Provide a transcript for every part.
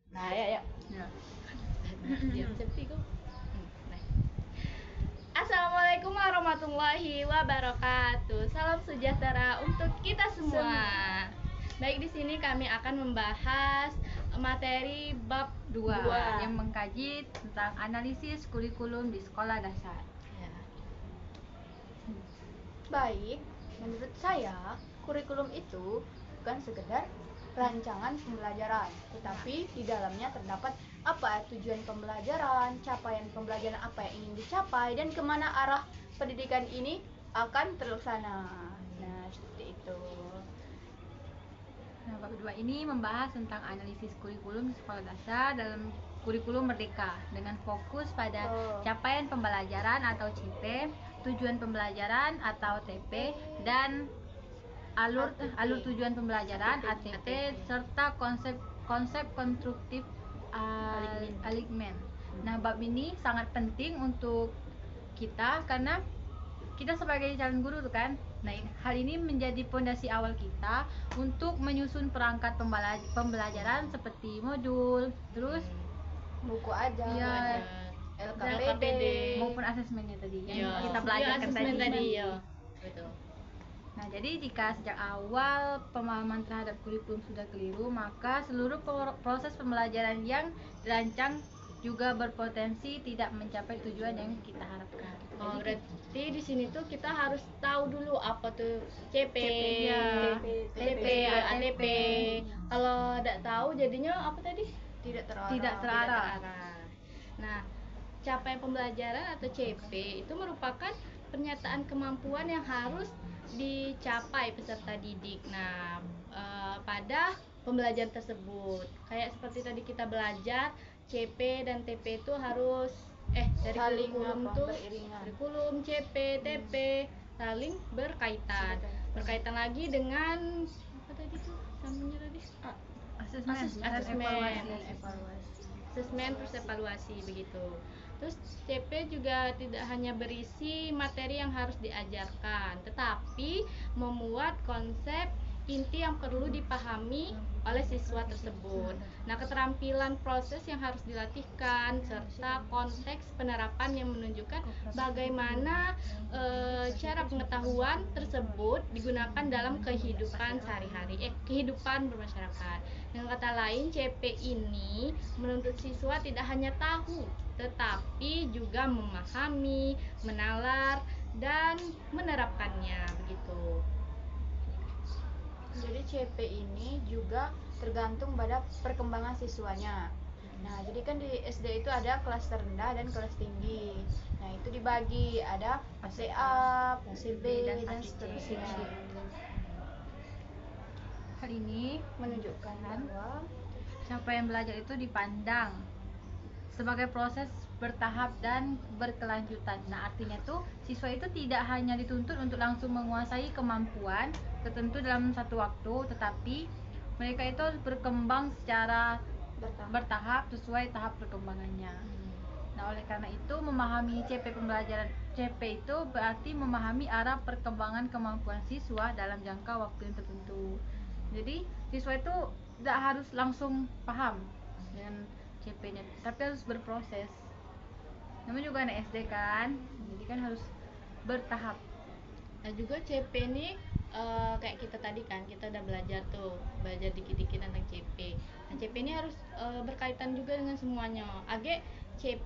Nah, ya. Ya. Diam sepi kok. Nah. Assalamualaikum warahmatullahi wabarakatuh. Salam sejahtera untuk kita semua. Baik, di sini kami akan membahas materi bab 2 yang mengkaji tentang analisis kurikulum di sekolah dasar. Ya. Baik, menurut saya kurikulum itu bukan sekedar rancangan pembelajaran, tetapi di dalamnya terdapat apa tujuan pembelajaran, capaian pembelajaran apa yang ingin dicapai, dan kemana arah pendidikan ini akan terlaksana. Nah, seperti itu. Nah, bab 2 ini membahas tentang analisis kurikulum di sekolah dasar dalam kurikulum merdeka dengan fokus pada capaian pembelajaran atau CP, tujuan pembelajaran atau TP, dan alur tujuan pembelajaran ATP, serta konsep konstruktif alignment. Nah, bab ini sangat penting untuk kita karena kita sebagai calon guru tuh kan. Nah, hal ini menjadi pondasi awal kita untuk menyusun perangkat pembelajaran seperti modul, terus Buku aja, ya, LKPD, maupun asesmennya tadi yang Ya. kita belajarkan asesmen tadi. ya. Betul. Nah, jadi jika sejak awal pemahaman terhadap kurikulum sudah keliru, maka seluruh proses pembelajaran yang dirancang juga berpotensi tidak mencapai tujuan yang kita harapkan. Oh, berarti di sini tuh kita harus tahu dulu apa tuh CP, ya, TP, ATP. Kalau tidak tahu jadinya apa tadi? tidak terarah. Tidak terarah. Nah, capaian pembelajaran atau CP itu merupakan pernyataan kemampuan yang harus dicapai peserta didik. Nah, pada pembelajaran tersebut, kayak seperti tadi kita belajar CP dan TP itu harus dari Saling kurikulum apa, tuh beriringan. kurikulum CP, TP saling berkaitan lagi dengan apa tadi tuh namanya tadi? Asesmen terus evaluasi begitu. Terus CP juga tidak hanya berisi materi yang harus diajarkan, tetapi memuat konsep inti yang perlu dipahami oleh siswa tersebut. Nah, keterampilan proses yang harus dilatihkan serta konteks penerapan yang menunjukkan bagaimana cara pengetahuan tersebut digunakan dalam kehidupan sehari-hari, kehidupan bermasyarakat. Dengan kata lain, CP ini menuntut siswa tidak hanya tahu, tetapi juga memahami, menalar, dan menerapkannya begitu. Jadi CP ini juga tergantung pada perkembangan siswanya. Nah, jadi kan di SD itu ada kelas terendah dan kelas tinggi. Nah, itu dibagi ada ACA, ACB, dan seterusnya. Hal ini Menunjukkan bahwa capaian belajar itu dipandang sebagai proses bertahap dan berkelanjutan. Nah, artinya tuh siswa itu tidak hanya dituntut untuk langsung menguasai kemampuan tertentu dalam satu waktu, tetapi mereka itu harus berkembang secara bertahap sesuai tahap perkembangannya. Nah, oleh karena itu memahami CP pembelajaran CP itu berarti memahami arah perkembangan kemampuan siswa dalam jangka waktu yang tertentu. Jadi siswa itu tidak harus langsung paham dengan CP-nya, tapi harus berproses. Namanya juga anak SD kan, jadi kan harus bertahap. Nah, juga CP ini kayak kita tadi kan, kita udah belajar dikit-dikit tentang CP. Nah, CP ini harus berkaitan juga dengan semuanya. CP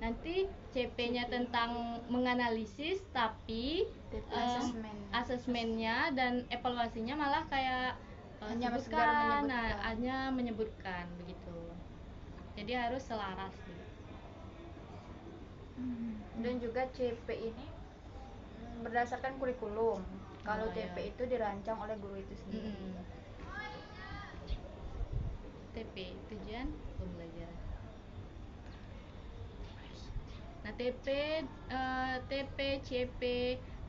nanti CP-nya tentang menganalisis, tapi asesmennya dan evaluasinya malah kayak hanya menyebutkan begitu. Jadi harus selaras gitu. Dan juga CP ini berdasarkan kurikulum. Kalau TP itu dirancang oleh guru itu sendiri. TP, tujuan pembelajaran. Nah, TP, CP,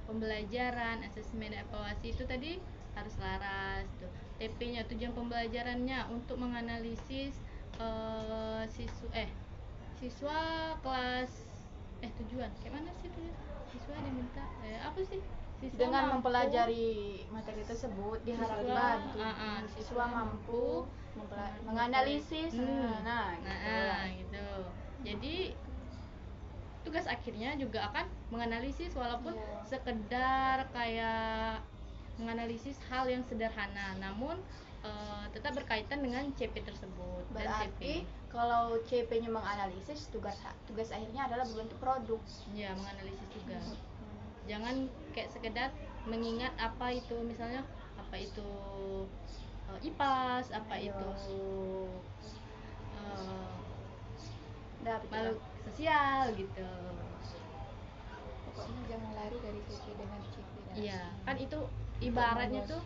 pembelajaran, asesmen, evaluasi itu tadi harus laras tuh. TP-nya tujuan pembelajarannya untuk menganalisis siswa kelas tujuan. Kayak mana sih tujuan? Siswa diminta apa sih? Siswa Dengan mampu- mempelajari materi tersebut diharapkan siswa mampu menganalisis. Nah, gitu. Jadi tugas akhirnya juga akan menganalisis walaupun Iya. sekedar kayak menganalisis hal yang sederhana, namun tetap berkaitan dengan CP tersebut. Dan Berarti CP kalau CP-nya menganalisis, tugas akhirnya adalah membentuk produk. ya menganalisis juga. Jangan kayak sekedar mengingat apa itu, misalnya apa itu IPAS, apa Iya. itu Dapat makhluk sosial gitu. Pokoknya jangan lari dari CP dengan CP. Iya, kan itu ibaratnya tuh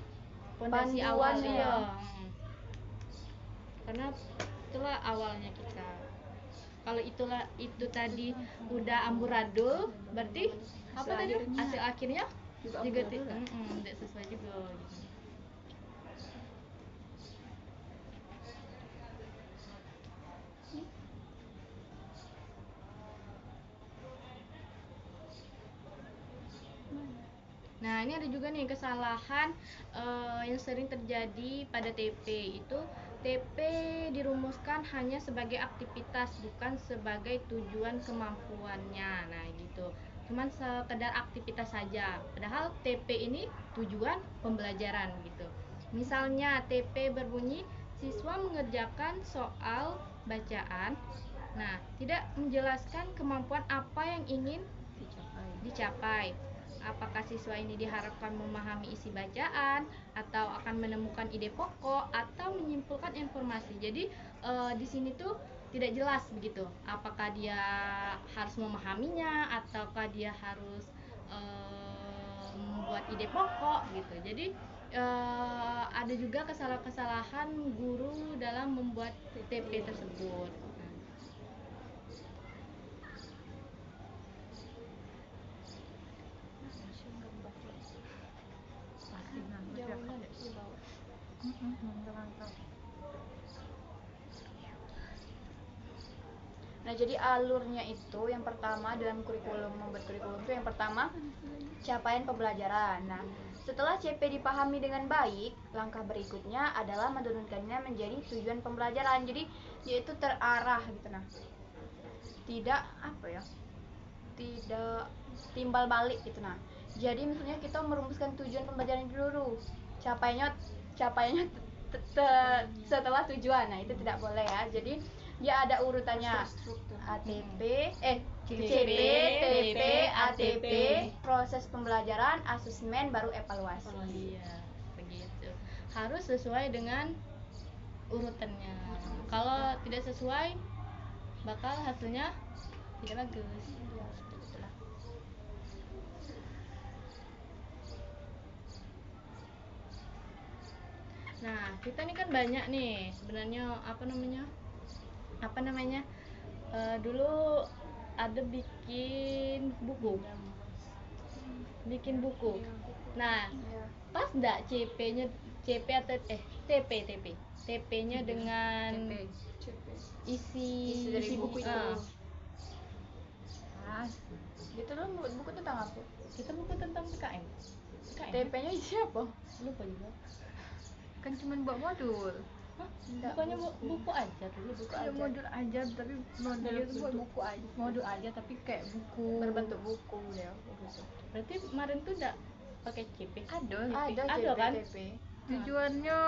fondasi Panduan awal ya. dia. Karena itulah awalnya kita. Kalau itu tadi udah amburadul, berarti apa tadi? Hasil akhirnya juga tidak sesuai juga gitu. Nah, ini ada juga nih kesalahan yang sering terjadi pada TP itu. TP dirumuskan hanya sebagai aktivitas, bukan sebagai tujuan kemampuannya. Nah, gitu. Cuman sekedar aktivitas saja. Padahal TP ini tujuan pembelajaran gitu. Misalnya TP berbunyi siswa mengerjakan soal bacaan. Nah, tidak menjelaskan kemampuan apa yang ingin dicapai. Apakah siswa ini diharapkan memahami isi bacaan, atau akan menemukan ide pokok, atau menyimpulkan informasi. Jadi di sini tuh tidak jelas begitu. Apakah dia harus memahaminya, ataukah dia harus membuat ide pokok gitu. Jadi ada juga kesalahan guru dalam membuat TP tersebut. Jauhnya nggak sih bawah? Nah, jadi alurnya itu yang pertama dalam membuat kurikulum itu yang pertama capaian pembelajaran. Nah, setelah CP dipahami dengan baik, langkah berikutnya adalah menurunkannya menjadi tujuan pembelajaran. Jadi yaitu terarah gitu. Nah, tidak apa ya? Tidak timbal balik gitu. Nah, jadi misalnya kita merumuskan tujuan pembelajaran dulu. Capaiannya setelah tujuan. Nah, itu tidak boleh ya. Jadi dia ada urutannya ATP, CP, TP, ATP, proses pembelajaran, asesmen, baru evaluasi. Iya, begitu. Harus sesuai dengan urutannya. Kalau tidak sesuai, bakal hasilnya tidak bagus. Ya, seperti itulah. Nah, kita nih kan banyak nih sebenarnya apa namanya dulu ada bikin buku. Nah, Ya. pas nggak CP atau TP-nya dengan isi dari buku itu. Gitu loh, buat buku tentang apa? Kita buku tentang PKM. TP-nya isi apa? Lupa juga. Kan cuma buat modul. Hah? Enggak, Bukannya buku. buku aja dulu, buku Ya, aja. modul aja tapi modul itu buat buku aja. Modul aja tapi kayak buku. Berbentuk buku ya, begitu. Berarti kemarin tuh enggak pakai CP. Ada. Ada Ada kan? CP. Tujuannya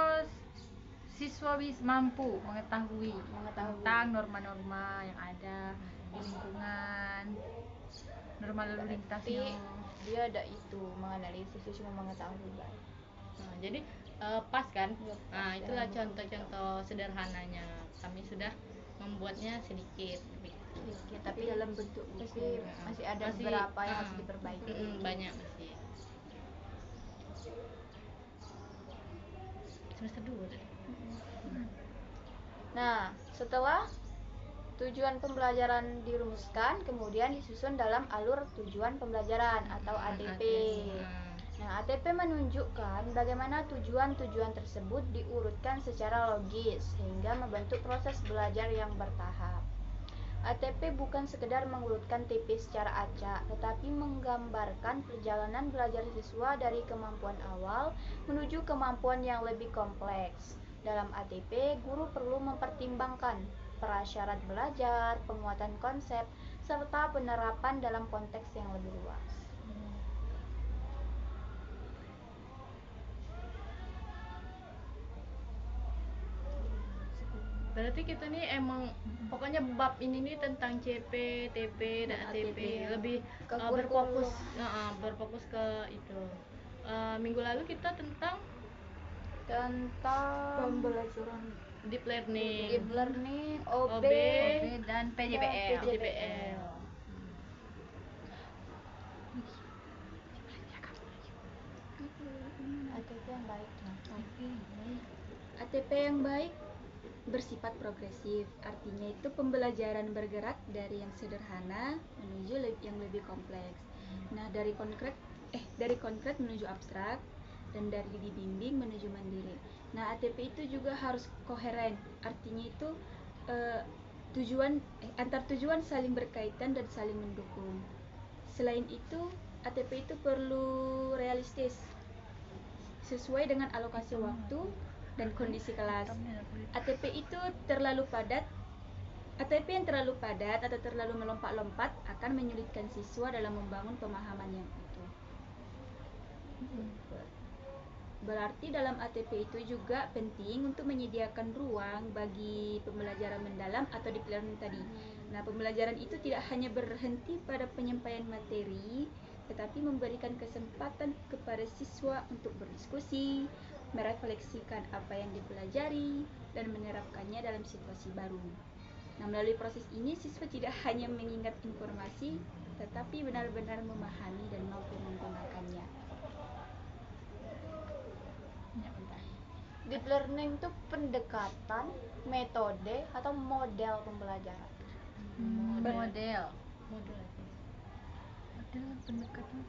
siswa mampu mengetahui tentang norma-norma yang ada di lingkungan, norma lalu Berarti lintasnya. dia ada itu menganalisis, itu cuma mengetahui. Nah, jadi pas kan? Iya, pas Nah, itulah dengan buku contoh-contoh sederhananya. Kami sudah membuatnya sedikit. Sedikit, tapi dalam bentuk buku masih ada beberapa yang harus diperbaiki. Banyak masih. Semester 2 tadi. Nah, setelah tujuan pembelajaran dirumuskan, kemudian disusun dalam alur tujuan pembelajaran atau ATP. Nah, ATP menunjukkan bagaimana tujuan-tujuan tersebut diurutkan secara logis sehingga membentuk proses belajar yang bertahap. ATP bukan sekedar mengurutkan TP secara acak, tetapi menggambarkan perjalanan belajar siswa dari kemampuan awal menuju kemampuan yang lebih kompleks. Dalam ATP, guru perlu mempertimbangkan prasyarat belajar, penguatan konsep, serta penerapan dalam konteks yang lebih luas. Berarti kita nih emang pokoknya bab ini nih tentang CP, TP dan ATP lebih Ke berfokus kurikulum. berfokus ke itu. Minggu lalu kita tentang Pembelajaran deep learning, deep learning, OB, dan PJBL. PJBL. ATP yang baik. ATP yang baik bersifat progresif, artinya itu pembelajaran bergerak dari yang sederhana menuju yang lebih kompleks. Nah, dari konkret menuju abstrak dan dari dibimbing menuju mandiri. Nah, ATP itu juga harus koheren, artinya itu antar tujuan saling berkaitan dan saling mendukung. Selain itu, ATP itu perlu realistis, sesuai dengan alokasi waktu dan kondisi kelas. ATP yang terlalu padat atau terlalu melompat-lompat akan menyulitkan siswa dalam membangun pemahaman yang utuh. Berarti dalam ATP itu juga penting untuk menyediakan ruang bagi pembelajaran mendalam atau deep learning tadi. Nah, pembelajaran itu tidak hanya berhenti pada penyampaian materi, tetapi memberikan kesempatan kepada siswa untuk berdiskusi, merefleksikan apa yang dipelajari, dan menerapkannya dalam situasi baru. Nah, melalui proses ini siswa tidak hanya mengingat informasi, tetapi benar-benar memahami dan mampu menggunakannya. Deep learning itu pendekatan, metode, atau model pembelajaran. Model pendekatan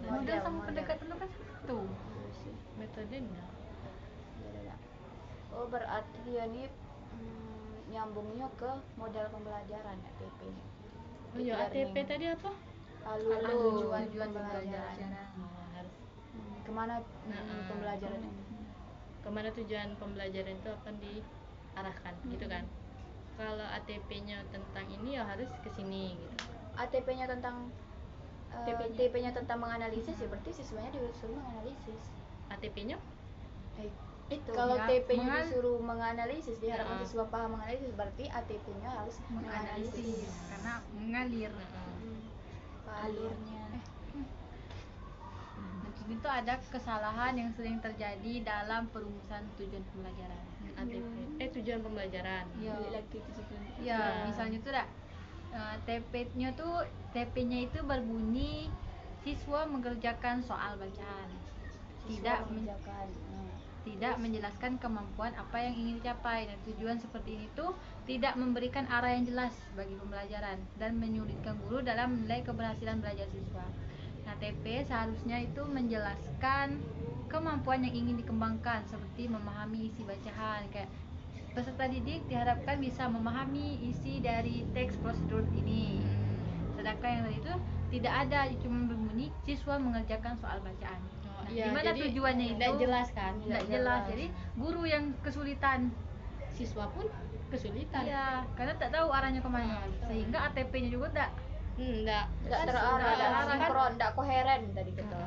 Model sama pendekatan itu kan satu. metode enggak. Oh, berarti dia ini nyambungnya ke model pembelajaran ATP. Oh ya, ATP tadi apa? Alur tujuan Tujuan pembelajaran. Harus Kemana pembelajaran itu? kemana tujuan pembelajaran itu akan diarahkan gitu kan. Kalau ATP-nya tentang ini ya harus ke sini gitu. ATP-nya tentang TP-nya tentang menganalisis, ya berarti siswanya disuruh menganalisis. ATP-nya Itu Kalau ya, TP-nya disuruh menganalisis, diharapkan siswa paham menganalisis, berarti ATP-nya harus Menganalisis karena mengalir. alurnya. Itu ada kesalahan yang sering terjadi dalam perumusan tujuan pembelajaran. ATP tujuan pembelajaran. Ya, Lagi tujuan. misalnya tuh TP-nya itu berbunyi siswa mengerjakan soal bacaan. Tidak menjelaskan kemampuan apa yang ingin dicapai. Dan tujuan seperti ini tuh tidak memberikan arah yang jelas bagi pembelajaran dan menyulitkan guru dalam menilai keberhasilan belajar siswa. Nah, TP seharusnya itu menjelaskan kemampuan yang ingin dikembangkan, seperti memahami isi bacaan. Kayak peserta didik diharapkan bisa memahami isi dari teks prosedur ini. Sedangkan yang tadi itu tidak ada, cuma berbunyi siswa mengerjakan soal bacaan. Nah, gimana tujuannya itu? Tidak jelas kan? Tidak jelas. Jadi guru yang kesulitan, Siswa pun kesulitan. iya, karena tak tahu arahnya kemana. Sehingga ATP-nya juga Enggak terarah, tidak sinkron, tidak koheren tadi kita.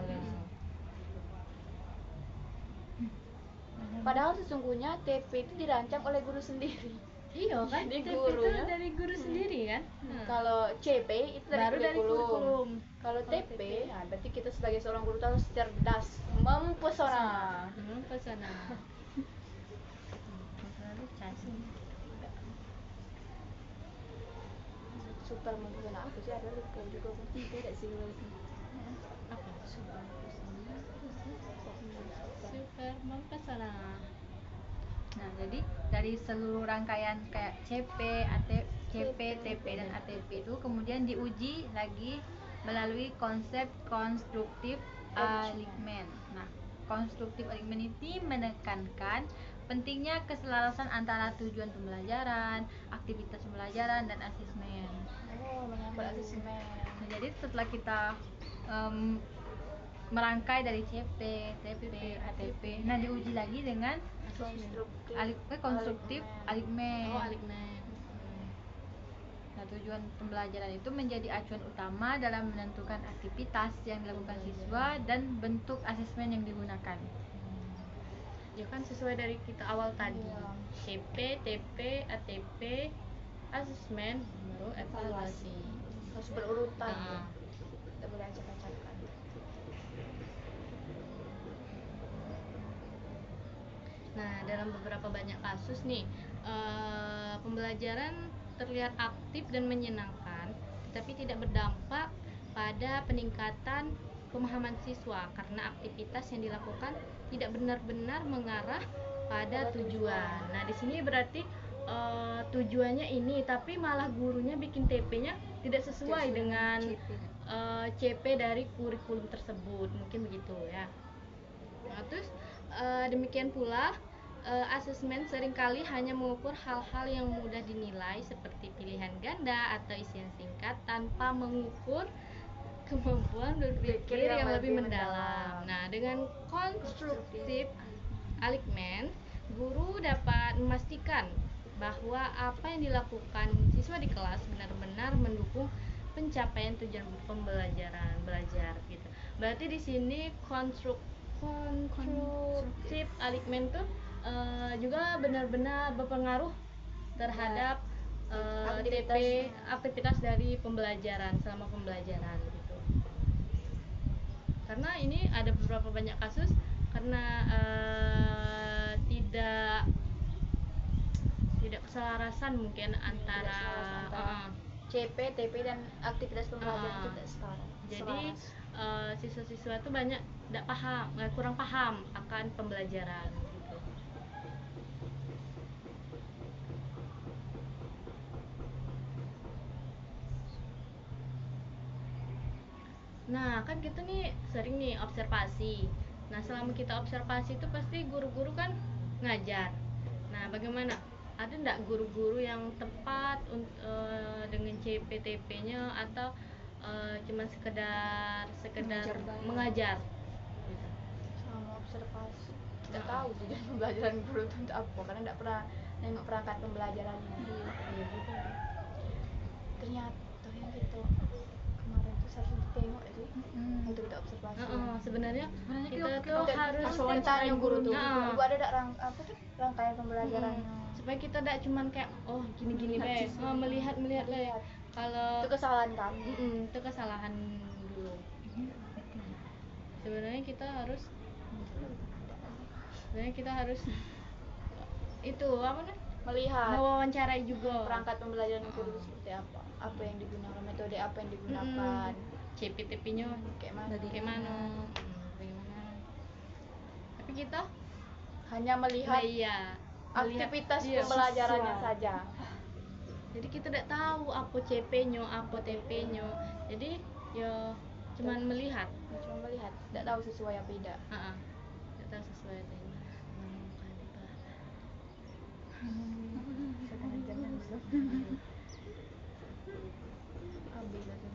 Padahal sesungguhnya TP itu dirancang oleh guru sendiri. Iya kan? Jadi TP itu gurunya dari guru sendiri kan? Kalau CP itu Baru dari kurikulum. Kalau TP, nah berarti kita sebagai seorang guru harus cerdas, mempesona. Pesona. Super mempesona. Apa sih, ada lupa juga aku. Tidak sih Apa? Super mempesona. Nah, jadi dari seluruh rangkaian kayak CP, TP, dan ATP itu kemudian diuji lagi melalui konsep konstruktif alignment. Nah, konstruktif alignement menekankan pentingnya keselarasan antara tujuan pembelajaran, aktivitas pembelajaran, dan asesmen. Oh, menyangkut asesmen. Nah, jadi setelah kita merangkai dari CP, TP, ATP, nah diuji lagi dengan konstruktif alignement. Oh, alignement. Nah, tujuan pembelajaran itu menjadi acuan utama dalam menentukan aktivitas yang dilakukan siswa dan bentuk asesmen yang digunakan. Ya kan sesuai dari kita awal tadi. Iya. CP, TP, ATP, asesmen, baru evaluasi. Harus berurutan. Nah. Tidak boleh acak-acakan. Nah, dalam beberapa banyak kasus nih, pembelajaran terlihat aktif dan menyenangkan, tetapi tidak berdampak pada peningkatan pemahaman siswa karena aktivitas yang dilakukan tidak benar-benar mengarah pada tujuan. Nah, di sini berarti tujuannya ini, tapi malah gurunya bikin TP-nya tidak sesuai dengan CP dari kurikulum tersebut, mungkin begitu ya. Nah, terus demikian pula asesmen seringkali hanya mengukur hal-hal yang mudah dinilai seperti pilihan ganda atau isian singkat tanpa mengukur kemampuan berpikir yang lebih mendalam. Nah, dengan konstruktif alignement, guru dapat memastikan bahwa apa yang dilakukan siswa di kelas benar-benar mendukung pencapaian tujuan pembelajaran belajar gitu. Berarti di sini konstruktif alignement tuh juga benar-benar berpengaruh terhadap aktivitas dari pembelajaran selama pembelajaran gitu. Karena ini ada beberapa banyak kasus karena tidak keselarasan mungkin antara CP, TP dan aktivitas pembelajaran itu tidak setara. Jadi siswa-siswa itu banyak kurang paham akan pembelajaran gitu. Nah, kan kita nih sering nih observasi. Nah, selama kita observasi itu pasti guru-guru kan ngajar. Nah, bagaimana? Ada enggak guru-guru yang tepat dengan CPTP-nya atau cuma sekedar mengajar gitu. Selama observasi tidak tahu sih dan pembelajaran guru itu untuk apa, karena tidak pernah nengok perangkat pembelajarannya. Iya juga. Ternyata yang kita kemarin tuh seharusnya ditengok ya sih, waktu kita observasi. Sebenarnya kita kita tuh harus tanya guru tuh, Nah, ibu ada tak rangkaian pembelajarannya. supaya kita tidak cuman kayak gini-gini be, melihat lah ya. Kalau Itu kesalahan kami. itu kesalahan dulu. Sebenarnya kita harus itu apa nih? Melihat Mewawancarai juga perangkat pembelajaran guru itu seperti apa yang digunakan, metode apa yang digunakan, CPTP-nya kayak mana. bagaimana. Tapi kita Hanya melihat aktivitas pembelajarannya saja. Jadi kita tidak tahu apa CP-nya, apa TP-nya. Jadi ya cuman melihat. Cuma melihat, tidak tahu sesuai apa tidak. Tidak tahu sesuai dengan Sekarang jangan belum. Ambil aja.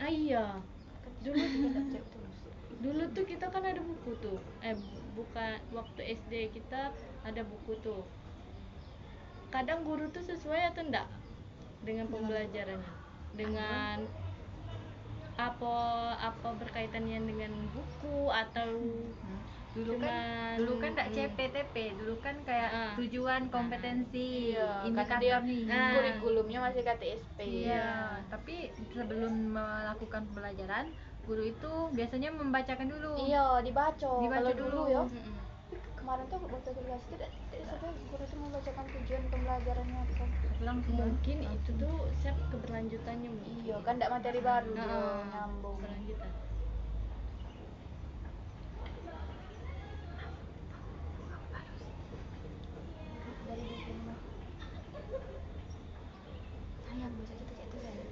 Iya. Dulu Dulu tuh kita kan ada buku tuh. Bukan waktu SD kita ada buku tuh. Kadang guru tuh sesuai atau enggak dengan pembelajarannya, dengan apa berkaitannya dengan buku atau dulu kan enggak CPTP, dulu kan kayak tujuan, kompetensi, indikator nih. Kurikulumnya masih KTSP. Iya, tapi sebelum melakukan pembelajaran, guru itu biasanya membacakan dulu. Iya, dibaca kalau dulu. ya. Kemarin tuh waktu kelas tidak sampai guru tuh membacakan tujuan pembelajarannya apa. Mungkin itu tuh keberlanjutannya mungkin. Iya, kan enggak materi baru nyambung. Keberlanjutan. Dari buku mah. Sayang bahasa kita kayak itu sayang.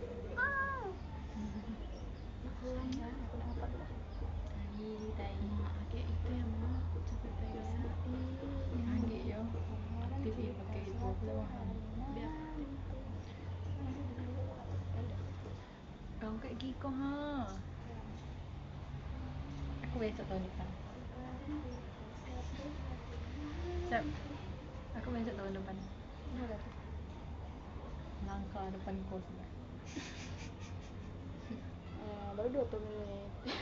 lagi kok ha. Aku besok tahun depan. Siap. Aku besok tahun depan. Langkah depan kos. Baru 20 menit.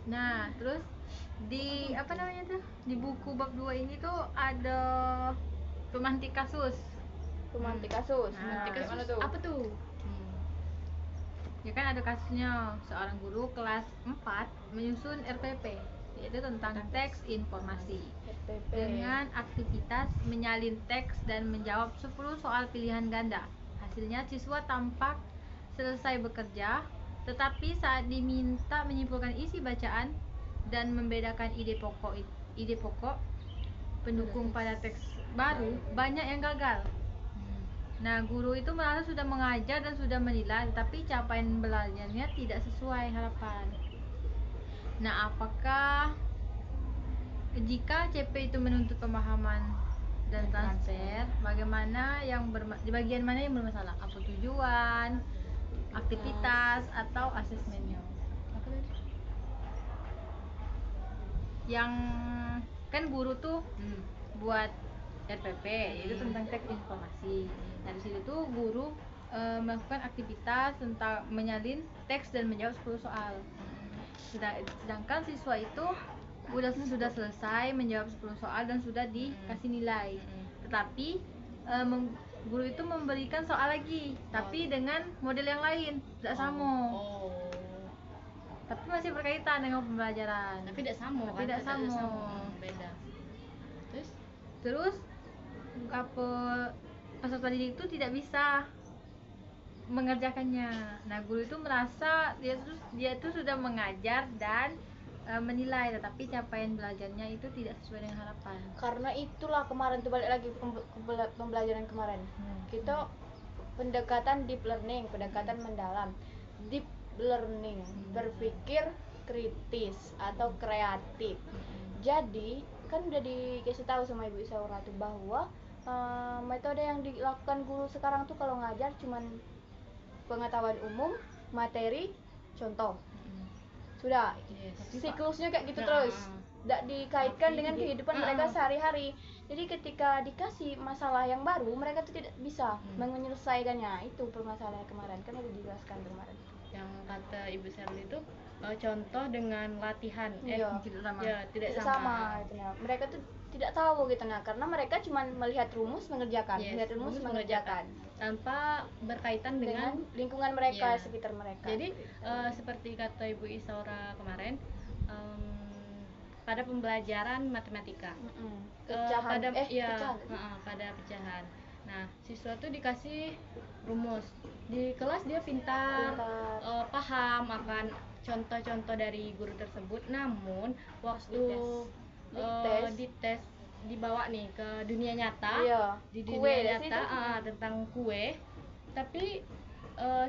Nah, terus di apa namanya tuh? Di buku bab 2 ini tuh ada pemantik kasus. Pemantik kasus. Nah, Kayak mana tuh? Apa tuh? Ya kan ada kasusnya seorang guru kelas 4 menyusun RPP, yaitu tentang teks informasi. RPP. Dengan aktivitas menyalin teks dan menjawab 10 soal pilihan ganda. Hasilnya siswa tampak selesai bekerja, tetapi saat diminta menyimpulkan isi bacaan dan membedakan ide pokok pendukung pada teks baru, banyak yang gagal. Nah, guru itu merasa sudah mengajar dan sudah menilai, tetapi capaian belajarnya tidak sesuai harapan. Nah, apakah jika CP itu menuntut pemahaman dan transfer, bagaimana di bagian mana yang bermasalah? Apa tujuan, aktivitas, atau asesmennya? Yang kan guru tuh buat RPP, yaitu tentang teks informasi. Nah, di situ tuh guru melakukan aktivitas tentang menyalin teks dan menjawab 10 soal. Sedangkan siswa itu sudah selesai menjawab 10 soal dan sudah dikasih nilai. Tetapi guru itu memberikan soal lagi, tapi dengan model yang lain, tidak sama. Tapi masih berkaitan dengan pembelajaran. Tapi tidak sama kan? Tidak sama. Beda. Terus apa peserta didik itu tidak bisa mengerjakannya. Nah, guru itu merasa dia tuh sudah mengajar dan menilai, tetapi capaian belajarnya itu tidak sesuai dengan harapan. Karena itulah kemarin tuh balik lagi pembelajaran kemarin. Kita pendekatan deep learning, pendekatan mendalam. Deep learning, berpikir kritis atau kreatif. Jadi kan udah dikasih tahu sama Ibu Isaura tuh bahwa metode yang dilakukan guru sekarang tuh kalau ngajar cuman pengetahuan umum, materi, contoh. Sudah, siklusnya kayak gitu terus. Tidak dikaitkan dengan kehidupan mereka sehari-hari. Jadi ketika dikasih masalah yang baru, mereka tuh tidak bisa menyelesaikannya. Itu permasalahan kemarin, kan udah dijelaskan kemarin. Yang kata Ibu Sherly itu contoh dengan latihan tidak sama gitu nah. Mereka tuh tidak tahu gitu nah, karena mereka cuma melihat rumus mengerjakan, tanpa berkaitan dengan lingkungan mereka, sekitar mereka. Jadi seperti kata Ibu Isaura kemarin, pada pembelajaran matematika, pada pecahan. Nah, siswa tuh dikasih rumus, di kelas dia pintar, paham akan contoh-contoh dari guru tersebut. Namun waktu dites dibawa nih ke dunia nyata, di dunia nyata tentang kue, tapi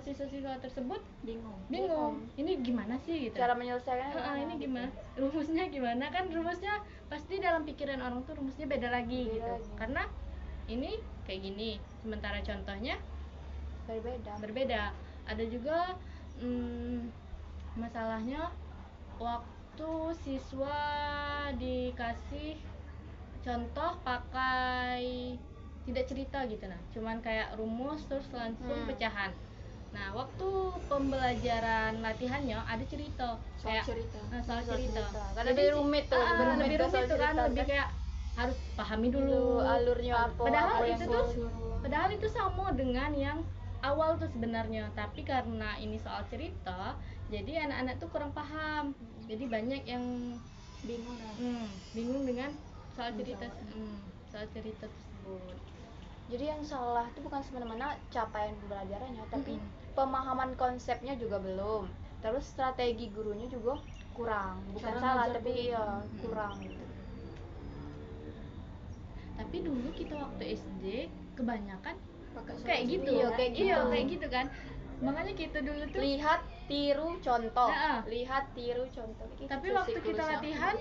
siswa-siswa tersebut bingung. Ini gimana sih gitu? Cara menyelesaikannya ini gimana? Rumusnya gimana? Kan rumusnya pasti dalam pikiran orang tuh rumusnya beda lagi gitu. Karena ini kayak gini, sementara contohnya berbeda. Ada juga masalahnya waktu siswa dikasih contoh pakai tidak cerita gitu nah, cuman kayak rumus terus langsung pecahan. Nah, waktu pembelajaran latihannya ada cerita, soal cerita. Lebih rumit tuh, lebih kayak harus pahami dulu alurnya apa. Padahal itu sama dengan yang awal tuh sebenarnya, tapi karena ini soal cerita, jadi anak-anak tuh kurang paham. Jadi banyak yang bingung dengan soal cerita tersebut. Jadi yang salah itu bukan semena-mena capaian pembelajarannya, tapi pemahaman konsepnya juga belum. Terus strategi gurunya juga kurang. Bukan salah, tapi kurang gitu. Tapi dulu kita waktu SD kebanyakan kayak gitu. Kayak gitu kan. Makanya kita dulu tuh lihat, tiru, contoh. Tapi waktu kita latihan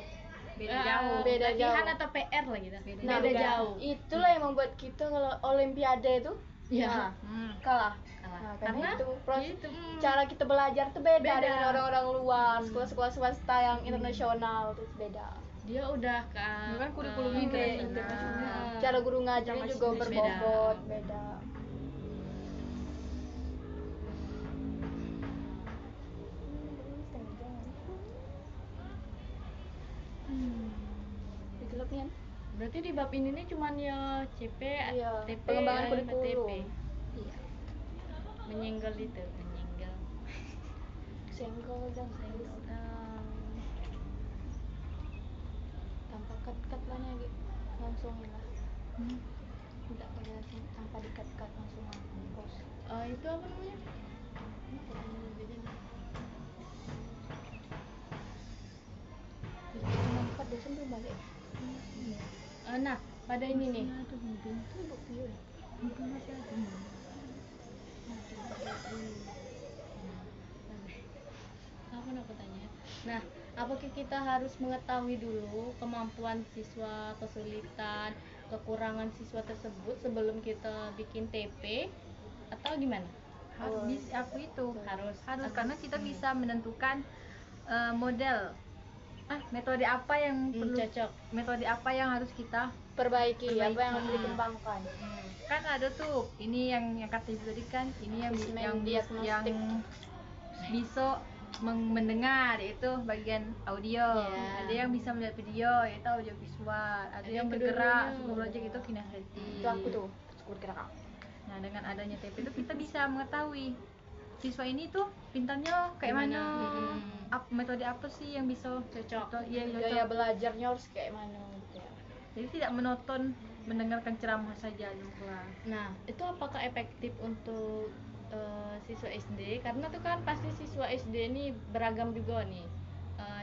beda latihan jauh. atau PR lah gitu. Beda jauh. Itulah yang membuat kita kalau olimpiade itu Ya, kalah. kalah. Nah, karena Karena itu proses gitu, cara kita belajar tuh beda, Beda. dengan orang-orang luar, sekolah-sekolah swasta yang internasional tuh beda. dia udah ke Itu kan kurikulumnya ke- internasional. Cara guru ngajarnya Kita juga masih berbobot, beda. Digelap nih kan? Berarti di bab ini nih cuman ya CP, Iya, TP, pengembangan TP. kurikulum. Iya. Menyenggol itu, menyenggol. Senggol dan tanpa cut-cut lah nih gitu. Langsung lah. Tidak kayak tanpa di-cut-cut langsung post. Itu apa namanya? Jadi cuma 4 dosen belum balik. Nah, pada ini nih. Itu bukti ya. Apa nak tanya? Nah, apakah kita harus mengetahui dulu kemampuan siswa, kesulitan, kekurangan siswa tersebut sebelum kita bikin TP atau gimana? Harus aku itu Harus. karena kita bisa menentukan model metode apa yang perlu, Cocok. metode apa yang harus kita Perbaiki, apa yang harus Perbaiki. dikembangkan. kan ada tuh ini yang kata ibu tadi kan ini yang Asesmen yang diagnostik. bisa mendengar itu bagian audio, Iya. ada yang bisa melihat video itu audio visual, ada yang bergerak kedua-duanya. psikologi itu kinestetik. Itu aku tuh, syukur gerak. Nah dengan adanya TP itu kita bisa mengetahui siswa ini tuh pintarnya kayak Gimana? mana, metode apa sih yang bisa Cocok. iya Gaya belajarnya harus kayak mana gitu ya. jadi tidak monoton mendengarkan ceramah saja juga. Nah, itu apakah efektif untuk siswa SD? Karena tuh kan pasti siswa SD ini beragam juga nih.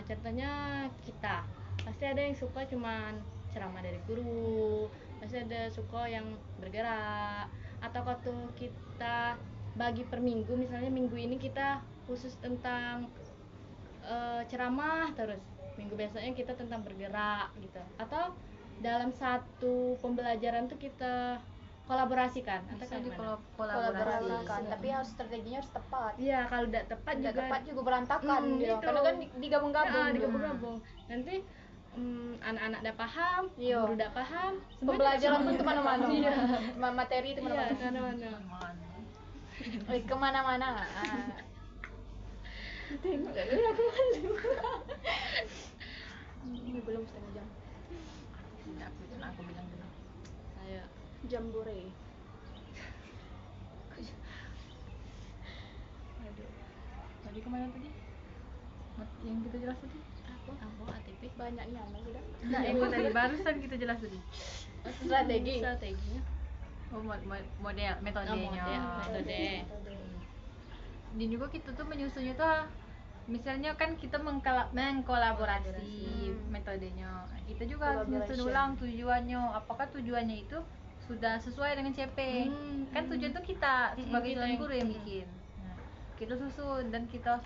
Contohnya kita, pasti ada yang suka cuman ceramah dari guru, pasti ada suka yang bergerak. Atau waktu kita bagi per minggu, misalnya minggu ini kita khusus tentang ceramah terus, minggu besoknya kita tentang bergerak gitu. Atau dalam satu pembelajaran tuh kita kolaborasikan atau Bisa kayak mana? kolaborasi. Kolaborasikan, tapi harus strateginya harus tepat. Iya, kalau tidak tepat Tidak juga tepat juga berantakan gitu. itu. Karena kan digabung-gabung. Ya, digabung-gabung. Nanti anak-anak udah paham, Iya. guru udah paham, semua Pembelajaran juga pun semuanya. kemana-mana. Iya. Materi itu Iya, kemana-mana. kemana-mana. Kemana-mana. Tengok gak dulu aku masuk. Ini belum setengah jam. Aku bilang dulu. Ayo. Jambore. Aduh. Tadi kemana tadi? Yang kita jelas tadi? Aku ATP. Banyak nih anak sudah. Nah, itu tadi barusan kita jelas tadi. Strateginya. Oh, model, metodenya. Metode. Dan juga kita tuh menyusunnya tuh misalnya kan kita mengkolaborasi metodenya. Nah, kita juga harus nyusun Collaboration. ulang tujuannya. Apakah tujuannya itu sudah sesuai dengan CP? Kan tujuan tuh kita sebagai kita tuan yang- guru yang bikin. Nah, kita susun dan kita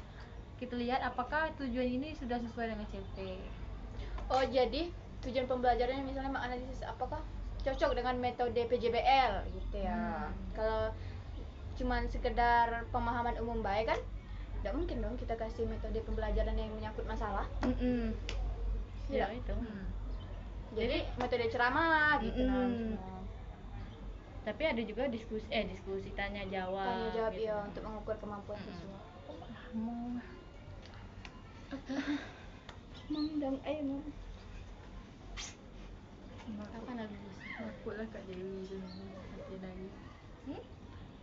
lihat apakah tujuan ini sudah sesuai dengan CP. Oh, jadi tujuan pembelajarannya misalnya menganalisis apakah cocok dengan metode PJBL gitu ya. Kalau cuman sekedar pemahaman umum baik kan tidak mungkin dong kita kasih metode pembelajaran yang menyangkut masalah. Ya itu. Jadi metode ceramah gitu nah. Tapi ada juga diskusi tanya jawab. Tanya jawab gitu. ya untuk mengukur kemampuan siswa. Mau Mengundang ayam. Kapan habis? aku lah Kak Dewi dulu latihan lagi.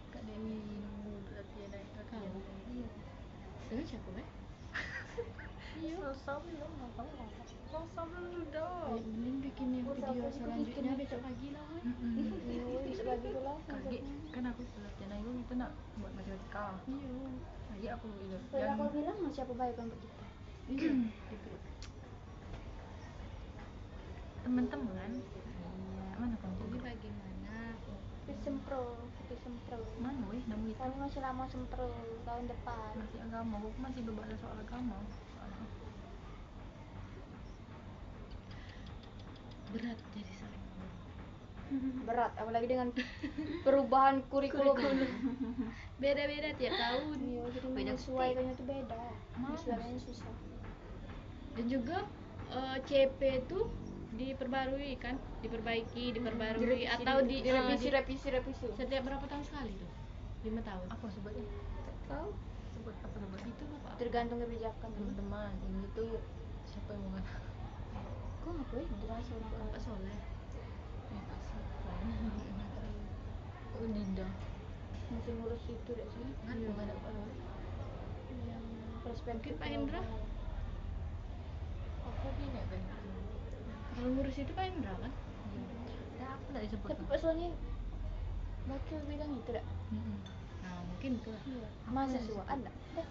Kak Dewi nunggu latihan lagi. Kamu? Dengan siapa be? Selesai belum? Selesai belum dah. Mending bikin yang video selanjutnya besok pagi lah. Bisa lagi pula. Kaget kan aku latihan lagi itu nak buat matematika. Iya. Lagi aku itu Kalau aku bilang siapa baik untuk kita? teman-teman. Mana kamu? Jadi bagaimana? Kita sempro. Mana weh namu itu? Kami masih lama sempro tahun depan. Masih agama, aku masih berbahasa soal agama. Soalnya. Berat jadi seorang guru. berat, apalagi dengan perubahan kurikulum. Beda-beda tiap tahun. Iya, jadi Beda menyesuaikannya tuh beda. Menyesuaikannya susah. Dan juga CP tuh diperbarui kan, diperbaiki, diperbarui atau direvisi. setiap berapa tahun sekali tuh? 5 tahun. Apa sebutnya? Tahu? Sebut apa sebutnya? Itu Bapak. Tergantung kebijakan. Teman-teman, ini tuh siapa yang mau ngomong? Kok ngapain? Dirasa orang Bapak kaya. Soleh. Oh, Dinda. Masih ngurus itu deh sih. Kan Iya. bukan apa? Yang perspektif. Mungkin Pak Hendra? Aku gini kan. Kalau ngurus itu Pak Indra kan? Ya aku enggak disebut. Tapi Pak Soalnya wakil bidang itu dah. Nah, mungkin itu lah. Iya. Mahasiswa ada. Dah.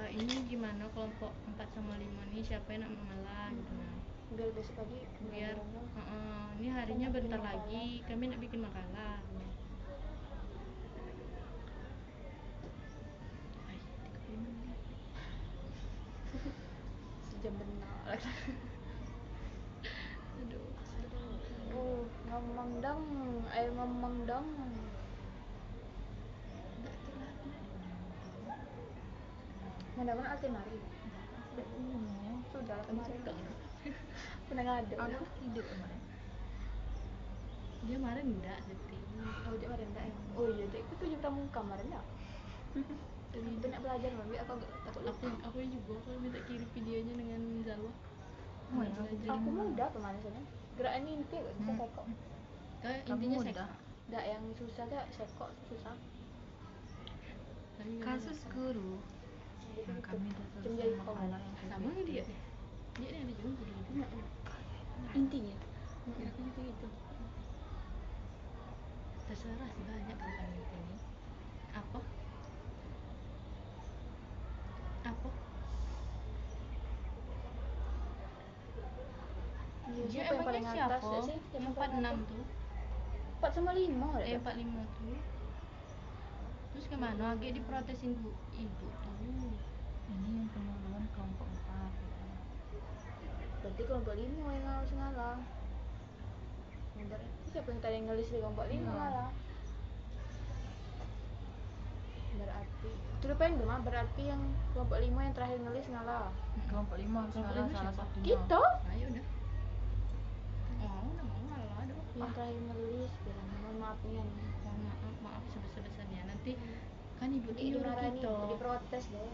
Ini gimana kelompok 4 sama 5 nih, siapa yang nak mengalah gitu nah. Biar besok pagi Biar benar-benar. ini harinya Kan bentar bikin lagi kami nak bikin makalah. Ay, 35 menit. Sejam benar. Aduh. Ngomong dong, ayo ngomong dong. Enggak terlalu. Mana-mana altemari. Sudah lah kemarin. Pernah ngadu. Aku hidup kemarin. Dia kemarin enggak setting. Oh, dia kemarin enggak ya? Oh iya, dia itu 7 pramuka kemarin enggak? Aku nak belajar Mami, aku agak takut lupa. Aku juga aku minta kirim videonya dengan Zalwa. Oh ya, Belajar. Aku mudah kemana sana? Gerakan inti kok susah sekok. Intinya mudah. seks. Enggak yang susah tuh sekok susah. Tapi nggak Kasus ada. guru. Jadi Nah, gitu. kami udah Cuma selesai jadi makalah yang Sama nih dia. Dia nih ada juga gitu. Intinya. Aku juga gitu. Terserah sih banyak kalau panitia ini. Apa? Iya, Dia siapa yang paling emangnya atas siapa? ya sih? Yang Siapa paling 46 atas? tuh. 4 sama 5 ada. 45 tuh. Terus kemana? Lagi diprotesin bu ibu tuh. Ini yang penyuluhan kelompok 4 gitu. Berarti kelompok 5 yang harus ngalah. Berarti siapa yang tadi ngelis di kelompok 5 Iya. ngalah? Berarti itu depan dong, berarti yang kelompok 5 yang terakhir ngelis ngalah. Kelompok 5 harus Kelompok ngalah lima salah siapa? satunya. Kita Ayo udah. Oh, udah mau ngalah ada apa? yang terakhir ngelis bilang mohon maaf nih yang Maaf sebesar-besarnya. Nanti kan ibu tuh di nyuruh dimarahin, kita. diprotes deh.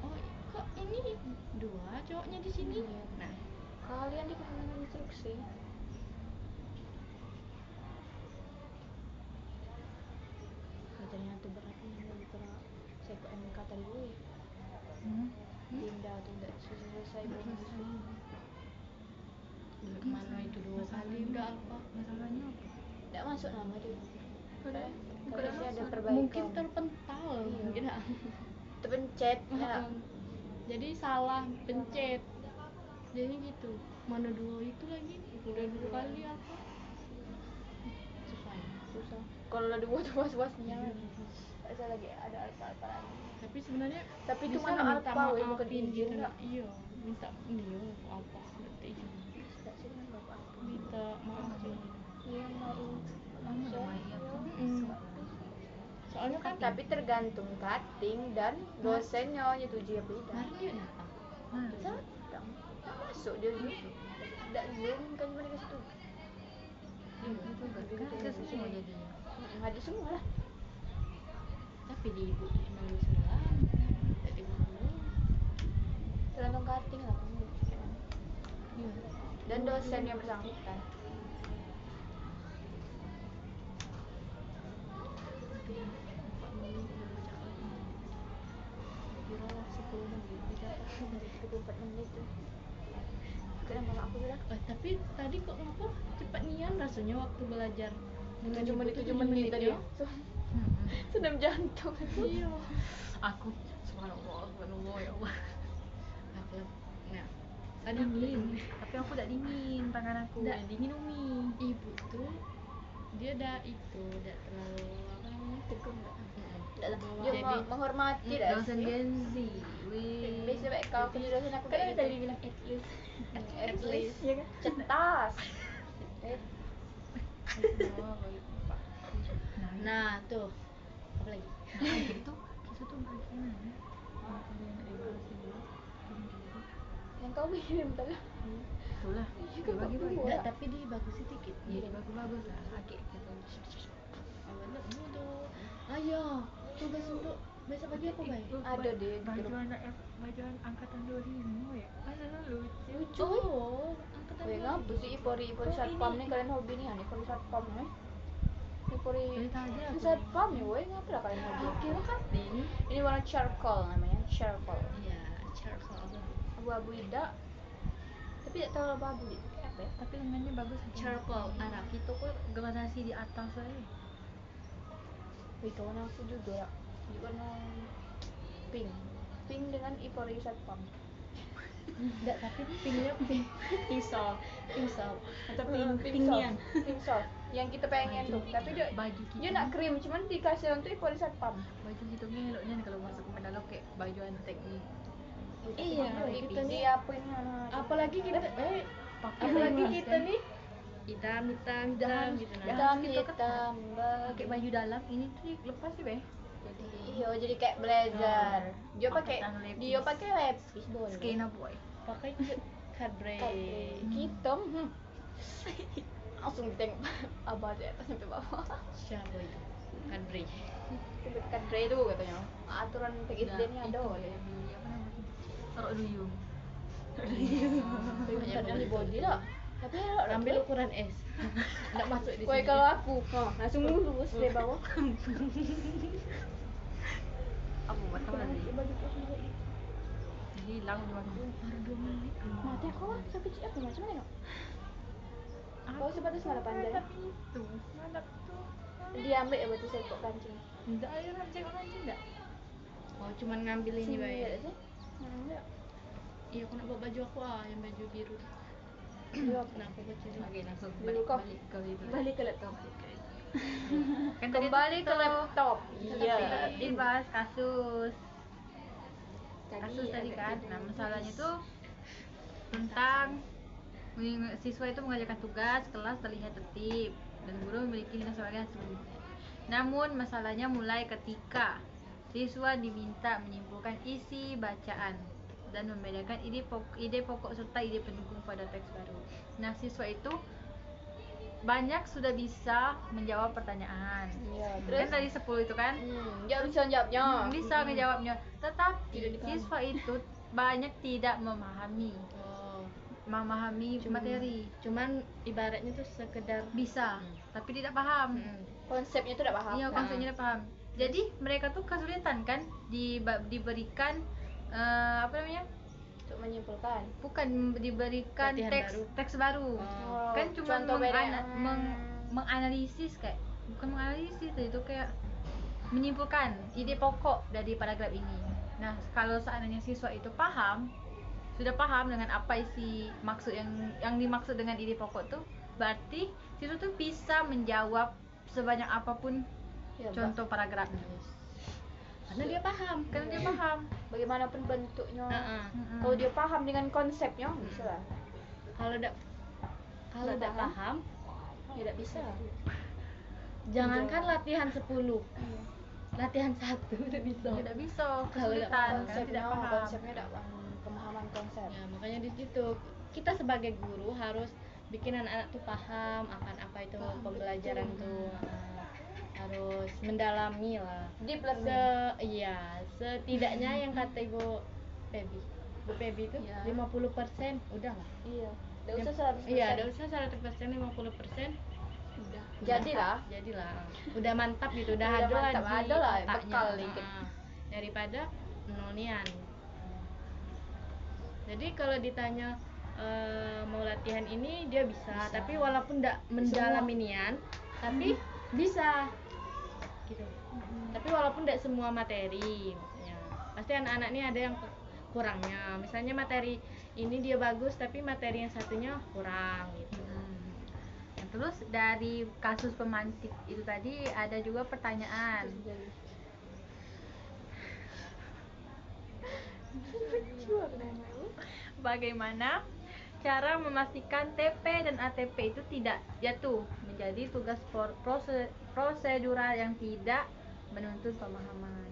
Oh, kok ini 2 cowoknya di sini? Iya. Nah, Kalian dikasih instruksi. Ternyata beratnya lebih berat. Saya kok MK tadi gue. Dinda tuh udah selesai belum selesai. udah kemana itu 2 kali udah apa? Masalahnya apa? Tidak masuk nama dia. Udah Harusnya ada perbaikan. Mungkin terpental Iya. mungkin. terpencet. Ya. Jadi salah pencet. Jadi gitu. Mana 2 itu lagi? Udah 2 kali apa? Susah ya. Susah. Kalau ada dua tuh was-wasnya. Saya lagi ada alfa-alfa lagi. Tapi sebenarnya Tapi itu bisa mana minta alfa, weh, bukan maafin izin, gitu. Kak. Iya, minta dia apa? Minta izin. Tidak sih dengan bapak. Minta maafin. Iya main. Lama ya Mai ya. Soalnya kan Tapi tergantung cutting dan dosennya nyetujui apa tidak. kemarin dia datang. Datang. Tak masuk dia zoom. Tidak zoom kan cuma dikasih tuh. Itu kan semua jadinya. Ngaji semua lah. Tapi di ibu tuh emang Islam. Jadi ibu. Tergantung cutting lah kamu. Iya. Dan dosen yang bersangkutan. Kira 10 menit dicatat. 34 menit tuh. Kenapa aku sudah? Tapi tadi kok ngapa cepat nian rasanya waktu belajar dengan 7 ibu menit tuh 7 menit tadi. ya? Senam jantung. Iya. Aku subhanallah ya Allah. Apa? Nah, tadi dingin. Tapi aku tidak dingin tangan aku. Nggak. Yang dingin Umi. Ibu tuh dia udah terlalu apa namanya? Tegung enggak? Dia Dia jadi menghormati dah. Dosen Gen Z. Wih. Biasa baik kau punya dosen aku Kan kayak tadi gitu. bilang at least. At least Ya kan? cetas. Nah tuh apa lagi? Nah, itu siswa tuh bagaimana? Kalau yang evaluasi dulu, Yang kau kirim tadi. itulah dibagi-bagi. Enggak, tapi dibagusin dikit. Ya dibagus-bagus lah, akik gitu. Awalnya mudah. Ayo, tugas untuk besok pagi apa baik? Ada deh di baju grup. anak baju angkatan 2005 ya. Masa lucu. Lucu. Oh, angkatan Weh, ngapa sih Ipori satpam nih, kalian hobi nih kan Ipori satpam nih. Ipori Dari tadi aku. satpam ya, weh, ngapa lah kalian hobi? Kira katin. Ini warna charcoal namanya, charcoal. Iya, charcoal. Abu-abu tidak. Tapi tidak terlalu abu gitu. Apa ya? Tapi lengannya bagus. Charcoal Arab. Itu kok gradasi di atas aja. Wih, kawan aku juga di warna pink. Pink dengan Ipori satpam. Enggak, tapi pinknya pink Pisau pisau. atau Pink pinian. soft. Pink soft. Yang kita pengen tuh. Tapi dia Baju kita. dia nak krim, cuman dikasih untuk Ipori satpam. Baju kita punya eloknya kalau masuk ke Mandalok kayak baju antek nih. Iya, kita nih Diapain apalagi kita pakai apalagi baju kita nih hitam gitu nah. hitam kita kan hitam pakai baju dalam ini tuh lepas sih beh. Jadi iya jadi kayak blazer dia pakai Angkatan lepis. dia pakai lepis boleh skena boy. pakai cardray. hitam langsung ditengok abah di atas sampai bawah Siapa itu? Cardray. kan Dre itu katanya aturan PGSD ini ada oleh Apa namanya? Taruh duyung. kadang di body lah tapi Ambil ukuran S. Enggak masuk di Woi sini. kalau aku langsung lurus dari bawah Apa buat tahu lagi? baju kos juga Hilang di mana? Baru 2 menit. mati aku lah sakit siapa macam mana kau sebatas malah pandai Itu. Ngadap tuh. diambil ya berarti sekok kancing Enggak ada orang cek orang enggak. Oh, cuman ngambil ini Sini baik. ada sih enggak Iya, aku nak bawa baju aku yang baju biru. Iya, Nah, aku baca ini. Oke, langsung Dulu balik kau. balik ke itu. balik ke laptop Kan tadi kembali tuh ke laptop Iya, iya dibahas kasus tadi agak kan. gitu. Nah, masalahnya tuh tentang siswa itu mengerjakan tugas kelas terlihat tertib dan guru memiliki nilai sebagai hasil. Namun masalahnya mulai ketika siswa diminta menyimpulkan isi bacaan dan membedakan ide pokok serta ide pendukung pada teks baru. Nah, siswa itu banyak sudah bisa menjawab pertanyaan. Iya, Kan terus dari 10 itu kan? dia bisa jawabnya Bisa ngejawabnya, tetapi Tidak dipahami. siswa itu banyak tidak memahami Oh, materi. cuman ibaratnya tuh sekedar Bisa, tapi tidak paham. konsepnya tuh udah paham Iya, konsepnya tidak paham. Jadi mereka tuh kesulitan kan diberikan apa namanya? untuk menyimpulkan Bukan diberikan Latihan teks baru. Oh. Kan cuma Contoh beda. menganalisis kayak bukan menganalisis itu kayak menyimpulkan ide pokok dari paragraf ini. Nah, kalau seandainya siswa itu sudah paham dengan apa isi maksud yang dimaksud dengan ide pokok tuh, berarti siswa tuh bisa menjawab sebanyak apapun ya, contoh paragrafnya. karena dia paham. Karena dia paham. bagaimanapun bentuknya Mm-mm. kalau dia paham dengan konsepnya bisa lah Kalau udah Nggak paham, tidak bisa jangankan latihan 10. Latihan 1 udah bisa. Tidak bisa, Kalau tidak kesulitan paham, karena tidak paham. konsepnya tidak paham pemahaman konsep Ya, makanya di situ kita sebagai guru harus bikin anak-anak tuh paham akan apa itu pembelajaran tuh. Harus mendalami lah. deep learning Iya, setidaknya yang kata Ibu Pebi. Bu Pebi itu Ya. 50% udah lah. iya tidak usah 100% Iya, udah usah 100%, 50% udah jadilah jadilah. Udah mantap gitu, udah Udah ada lah mantap, di ada lah, otaknya. bekal dikit. Daripada nolian. Jadi kalau ditanya mau latihan ini dia bisa. Tapi walaupun tidak mendalami nian, tapi bisa gitu. Tapi walaupun tidak semua materi, ya pasti anak-anak ini ada yang kurangnya. Misalnya materi ini dia bagus, tapi materi yang satunya kurang gitu. Nah, terus dari kasus pemantik itu tadi ada juga pertanyaan. Bagaimana cara memastikan TP dan ATP itu tidak jatuh menjadi tugas prosedural yang tidak menuntut pemahaman.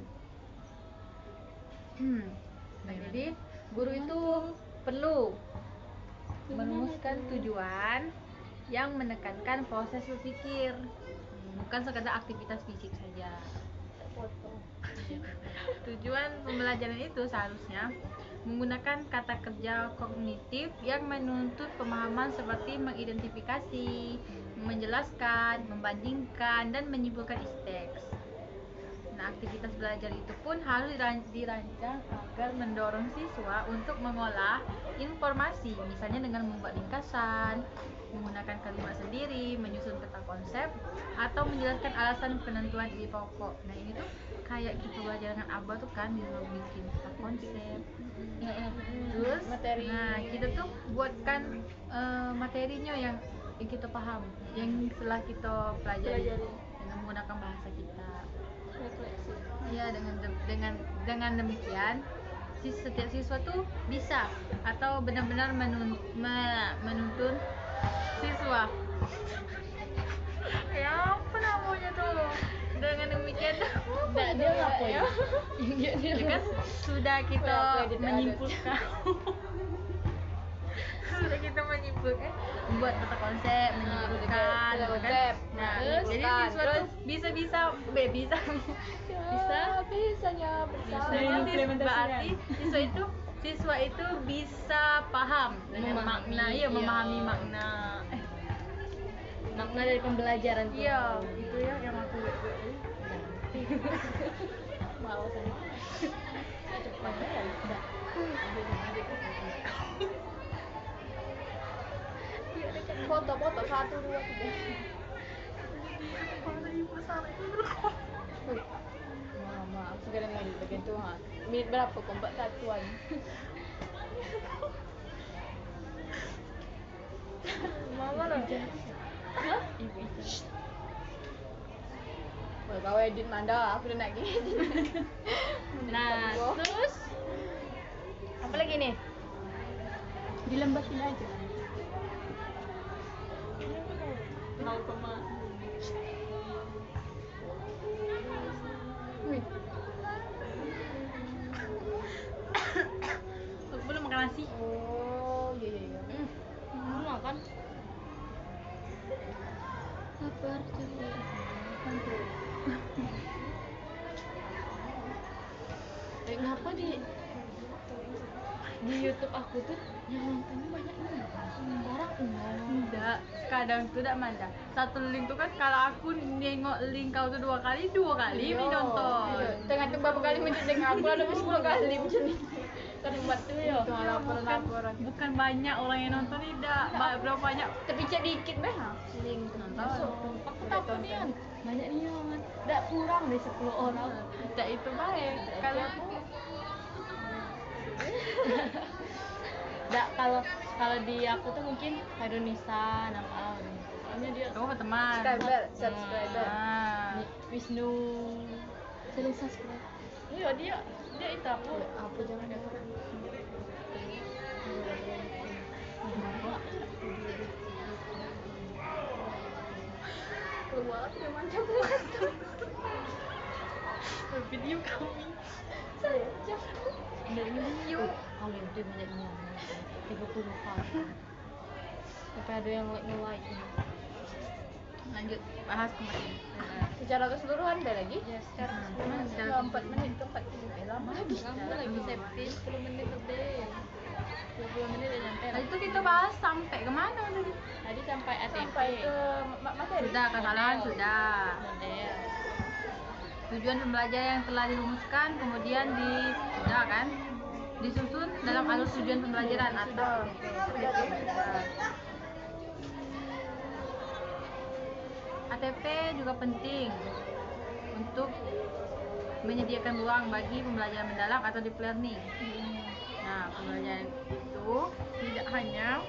Nah, jadi guru itu perlu merumuskan tujuan yang menekankan proses berpikir, bukan sekadar aktivitas fisik saja. Tujuan pembelajaran itu seharusnya menggunakan kata kerja kognitif yang menuntut pemahaman seperti mengidentifikasi, menjelaskan, membandingkan, dan menyimpulkan isi teks. Nah, aktivitas belajar itu pun harus dirancang agar mendorong siswa untuk mengolah informasi, misalnya dengan membuat ringkasan, menggunakan kalimat sendiri, menyusun peta konsep, atau menjelaskan alasan penentuan ide pokok. Nah, ini tuh kayak kita belajar dengan Abah tuh kan, disuruh bikin peta konsep. Terus, Materi. nah kita tuh buatkan materinya yang kita paham, yang setelah kita pelajari dengan menggunakan bahasa kita. Refleksi. Ya, dengan demikian setiap siswa tuh bisa atau benar-benar menuntun siswa. Ya apa namanya tuh? Dengan demikian Dia ngapain? itu kan sudah kita menyimpulkan. Sudah kita menyimpulkan, membuat peta konsep, menyimpulkan, peta kan? konsep. Nah, Terus, jadi kan, siswa tuh bisa bisanya berarti siswa itu bisa paham dengan Memahami, makna, iya. memahami makna. Makna dari pembelajaran tuh. Iya, itu ya yang aku buat tadi. mau sana cepat ya udah foto 1, 2, 3. Maaf, sekarang lagi begitu ha. Menit berapa kok Mbak satuan? Mama loh. Hah? Wah, kau edit Manda, aku udah naik gini. Nah, terus apa lagi nih? Dilembatin aja. 0, Wih, Aku belum makan nasi. oh iya. Belum makan? lapar capek. Kenapa di YouTube aku tuh yang nontonnya banyak nih orang Enggak, kadang tuh enggak Manda. Satu link tuh kan kalau aku nengok link kau tuh 2 kali Iya. nonton. Tengah tuh berapa kali mencet aku ada 10 kali mencet. kan buat tuh ya. Itu laporan. Bukan banyak orang yang nonton, tidak. Berapa banyak Tapi cek dikit beh. Link nonton. Aku takut nih kan banyak nih orang. Nggak kurang deh 10 orang. Tidak itu baik. Kalau Nggak kalau di aku tuh mungkin Indonesia apa soalnya dia kamu teman. subscriber. Nah, Wisnu sering subscribe. Iya dia itu aku Apa jangan ada orang. Keluar dia mantap. video kami. dari video kalau itu banyak yang 30-an sampai ada yang like Lanjut bahas kemarin. Secara keseluruhan ada lagi? ya secara Secara 4 menit ke 4 menit. Lama lagi. kamu lagi setting 10 menit lebih 20 menit udah nyampe Nah, itu kita bahas sampai kemana tadi? tadi sampai ATP Sampai ke materi. Sudah kesalahan Model. sudah. model Tujuan pembelajaran yang telah dirumuskan kemudian sudah kan disusun dalam alur tujuan pembelajaran atau ATP juga penting untuk menyediakan ruang bagi pembelajaran mendalam atau deep learning. Nah, pembelajaran itu tidak hanya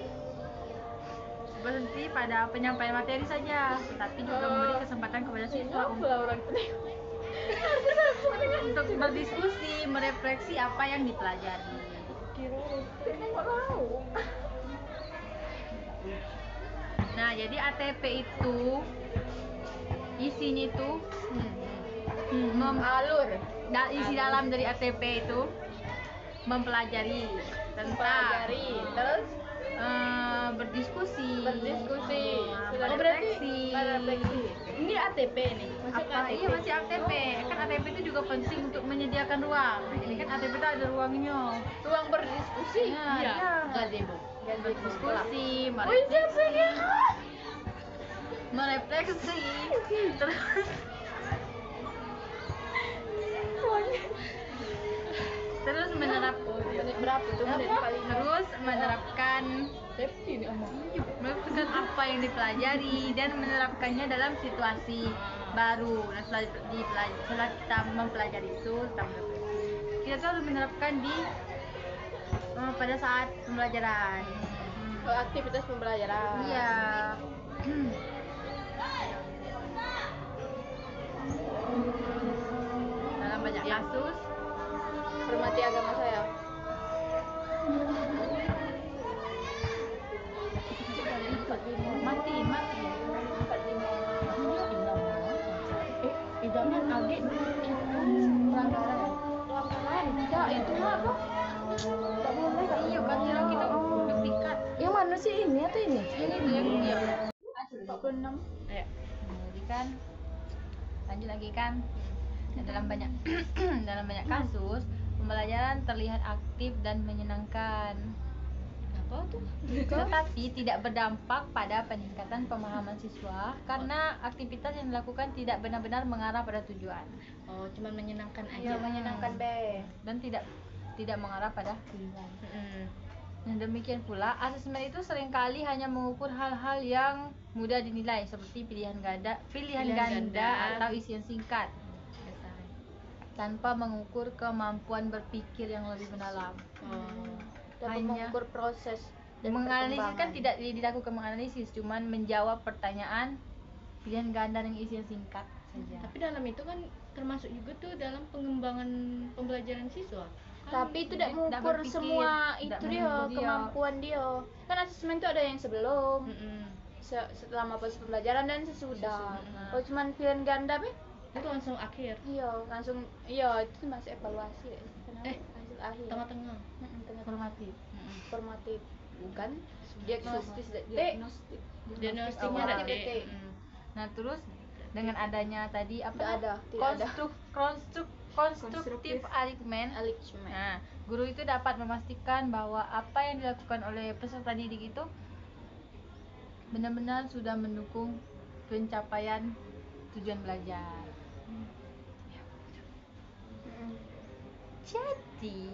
berhenti pada penyampaian materi saja, tetapi juga memberi kesempatan kepada siswa untuk orang untuk berdiskusi, merefleksi apa yang dipelajari. kira mau tahu. Nah, jadi ATP itu isinya itu Alur. isi dalam dari ATP itu mempelajari tentang Terus berdiskusi, berarti refleksi. Ini ATP nih. Masuk Apa? ATP. Iya masih ATP. Kan ATP itu juga penting untuk menyediakan ruang. Jadi kan ATP itu ada ruangnya. ruang berdiskusi. Iya. Iya. Gazebo. Berdiskusi, Wih, merefleksi, terus terus menit berapa tuh? Menit paling terus menerapkan melakukan apa yang dipelajari dan menerapkannya dalam situasi baru. Nah, setelah kita mempelajari itu, kita tuh harus menerapkan di pada saat pembelajaran. aktivitas pembelajaran. Iya. Dalam banyak kasus, Hormati agama saya. mati. Idaman age Pelanggaran. Ya, itu mah apa? Enggak boleh kan? Iya kan kira kita bertikat. Yang mana sih ini atau ini? Yang itu yang iya. 46. Ayo. Jadi kan lanjut lagi kan. Nah, dalam banyak dalam banyak kasus pembelajaran terlihat aktif dan menyenangkan. Apa tuh? Tetapi tidak berdampak pada peningkatan pemahaman siswa karena aktivitas yang dilakukan tidak benar-benar mengarah pada tujuan. Oh, cuman menyenangkan Iya, aja. menyenangkan be. Dan tidak mengarah pada tujuan. Mm-mm. Nah, demikian pula asesmen itu seringkali hanya mengukur hal-hal yang mudah dinilai seperti pilihan ganda Pilihan ganda. atau isian singkat tanpa mengukur kemampuan berpikir yang lebih mendalam. Oh. Dapat Hanya mengukur proses dan Menganalisis kan perkembangan. tidak dilakukan menganalisis, cuman menjawab pertanyaan pilihan ganda dan isian singkat saja. Tapi dalam itu kan termasuk juga tuh dalam pengembangan pembelajaran siswa. Tapi itu tidak Tidak mengukur berpikir, semua tidak itu dia, mengukur dia. kemampuan dia. Kan asesmen itu ada yang sebelum, Mm-mm. selama proses pembelajaran dan sesudah. Sesudah. Kalau cuman pilihan ganda be, Itu langsung akhir. iya itu masih evaluasi ya. Kenapa? Eh, Hasil akhir. Tengah-tengah. Tengah Formatif. Mm-mm. formatif, bukan diagnostis detik. Diagnostiknya awal. ada Detik. Nah, terus dengan adanya tadi Tidak ada. konstruktif alignment. Nah, guru itu dapat memastikan bahwa apa yang dilakukan oleh peserta didik itu benar-benar sudah mendukung pencapaian tujuan belajar. Jadi,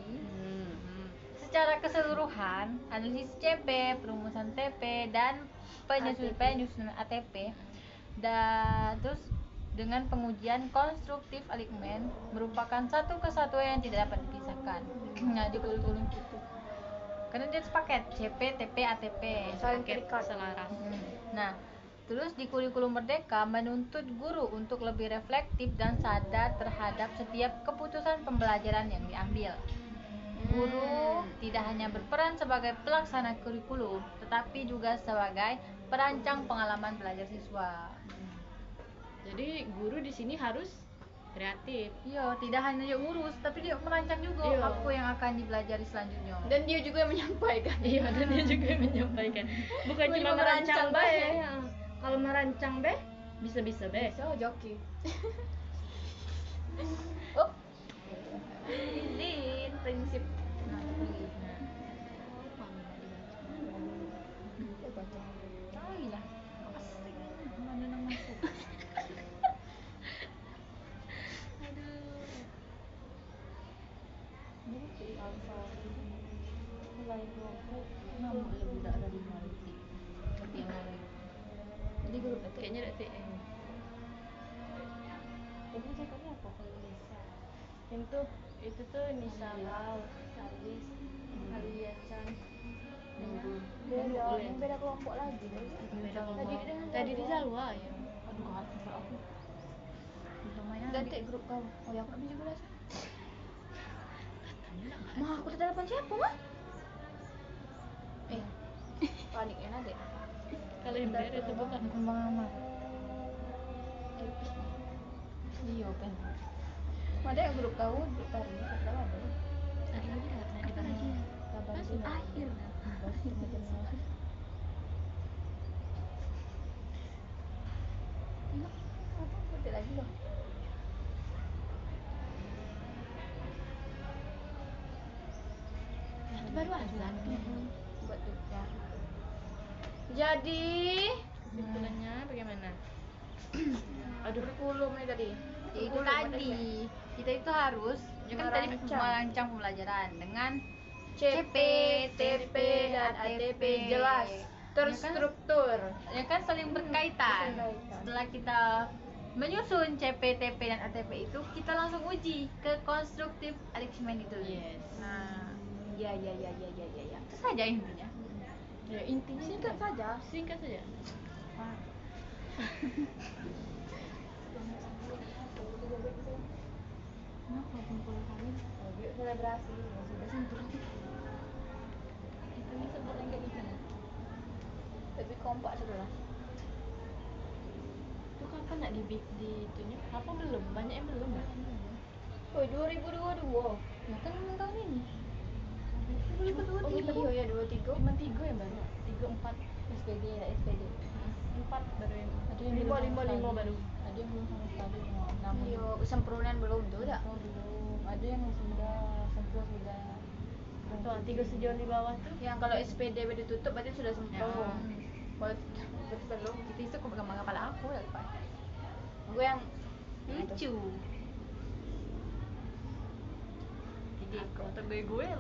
secara keseluruhan, analisis CP, perumusan TP, dan penyusunan ATP, dan terus dengan pengujian konstruktif alignment merupakan satu kesatuan yang tidak dapat dipisahkan. Nah, di kurikulum itu karena dia sepaket CP, TP, ATP Saling Paket terikat. selaras. Nah, terus di kurikulum Merdeka menuntut guru untuk lebih reflektif dan sadar terhadap setiap keputusan pembelajaran yang diambil. Guru tidak hanya berperan sebagai pelaksana kurikulum, tetapi juga sebagai perancang pengalaman belajar siswa. Jadi guru di sini harus kreatif. Iya, tidak hanya dia ngurus, tapi dia merancang juga Iya. apa yang akan dipelajari selanjutnya. Dan dia juga yang menyampaikan. Iya, dan dia juga menyampaikan. Bukan Cuma cuma merancang merancang be. be. Ya. Kalau merancang be, bisa-bisa be. So, joki. Oh, Izin prinsip. Nah, pergi. Tahu lah. Asik. Mana yang masuk? Mulai kelompok namun lebih tidak dari maliti. Tapi yang lain. Jadi guru kayaknya ada TM. Tapi cakapnya apa kalau bisa? Itu tuh Nisa Lau, Salis, Aliacan, beda kelompok lagi. beda kelompok. dengan Tadi di Zalwa ya. Aduh, ganti aku. Bisa mainan. Ganti grup kau. Oh ya, aku bisa belas. Mah, aku telepon siapa, Mah? Paniknya deh. kalender itu bukan pengamat. Iya kan. Ada yang grup kau, grup tari, ada ada. ada lagi nggak Apa lagi? Kabar Pas sih. akhir. Bos macam apa putih lagi loh. itu baru azan Buat tuh ya. Jadi kesimpulannya bagaimana? aduh kurikulum nih tadi. Ya itu Kurikulum ada tadi ya? kita itu harus ya kan tadi Merancang. merancang pembelajaran dengan CP, TP, dan ATP jelas terstruktur. ya kan saling berkaitan. berkaitan. Setelah kita menyusun CP, TP dan ATP itu kita langsung uji ke konstruktif arrangement itu. Yes. Nah, Ya. itu saja intinya. Ya intinya Singkat saja. singkat saja. Kenapa kumpul kali? Selebrasi ya sudah sempurna. Itu sebenarnya kayak gitu. Lebih kompak sebelah. Itu kapan nak di itunya? Apa belum? Banyak yang belum ya? Oh 2022. Ya kan memang tahun ini. Oh iya ya 23. Cuma 3 yang baru. 3, 4, SPD ya SPD. 4 baru yang. Ada yang Lima, belum lima, sama lima sekali. baru. Ada yang belum sama sekali mau namun Iya, sempurnan belum tuh dah. belum. Ada yang sudah sempro sudah. Tuh, 3 sejauh di bawah tuh. Yang kalau SPD ditutup berarti sudah sempro. Belum. Kita itu kepegang kepala aku ya Pak. Gue yang Lucu. Jadi kota gue lah.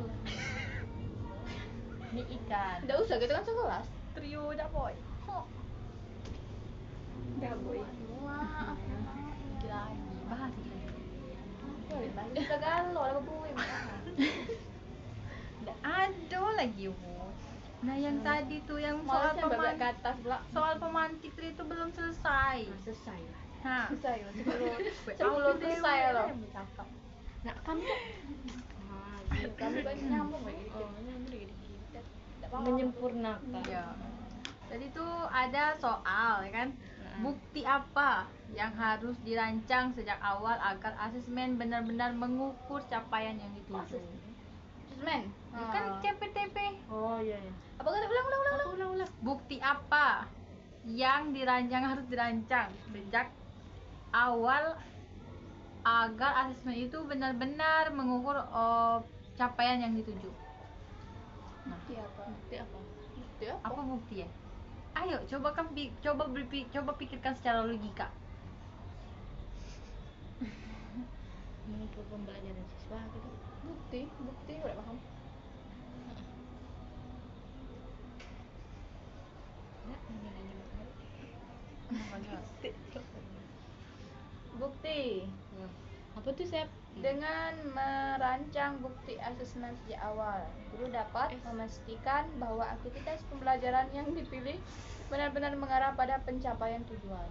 Ini ikan. Enggak usah gitu kan sekelas. Trio dah boy. Dah boy. Wah, Gila lagi. Bahas lagi. kita galau lah gue. Ada lagi bu. Nah yang tadi tuh yang soal Malasnya babak ke atas pula. soal pemantik itu belum selesai. Selesai lah. Nah, Selesai loh, sebelum selesai loh. Nah, kamu Kamu kan nyambung lagi dikit. Oh, nyambung dikit. Nggak apa-apa. Menyempurnakan. Iya. Jadi tuh ada soal ya kan. Nah. Bukti apa yang harus dirancang sejak awal agar asesmen benar-benar mengukur capaian yang dituju? Asesmen. Ya kan CPTP. Oh iya iya. Apa kata ulang. Ulang. Bukti apa yang harus dirancang sejak awal agar asesmen itu benar-benar mengukur capaian yang dituju. Nah, Bukti apa? Bukti apa? Bukti apa? apa bukti ya? Ayo coba pikirkan secara logika. Mengukur pembelajaran siswa gitu. Bukti, udah paham. Bukti Apa tuh Sep? dengan merancang bukti asesmen sejak awal, guru dapat memastikan bahwa aktivitas pembelajaran yang dipilih benar-benar mengarah pada pencapaian tujuan.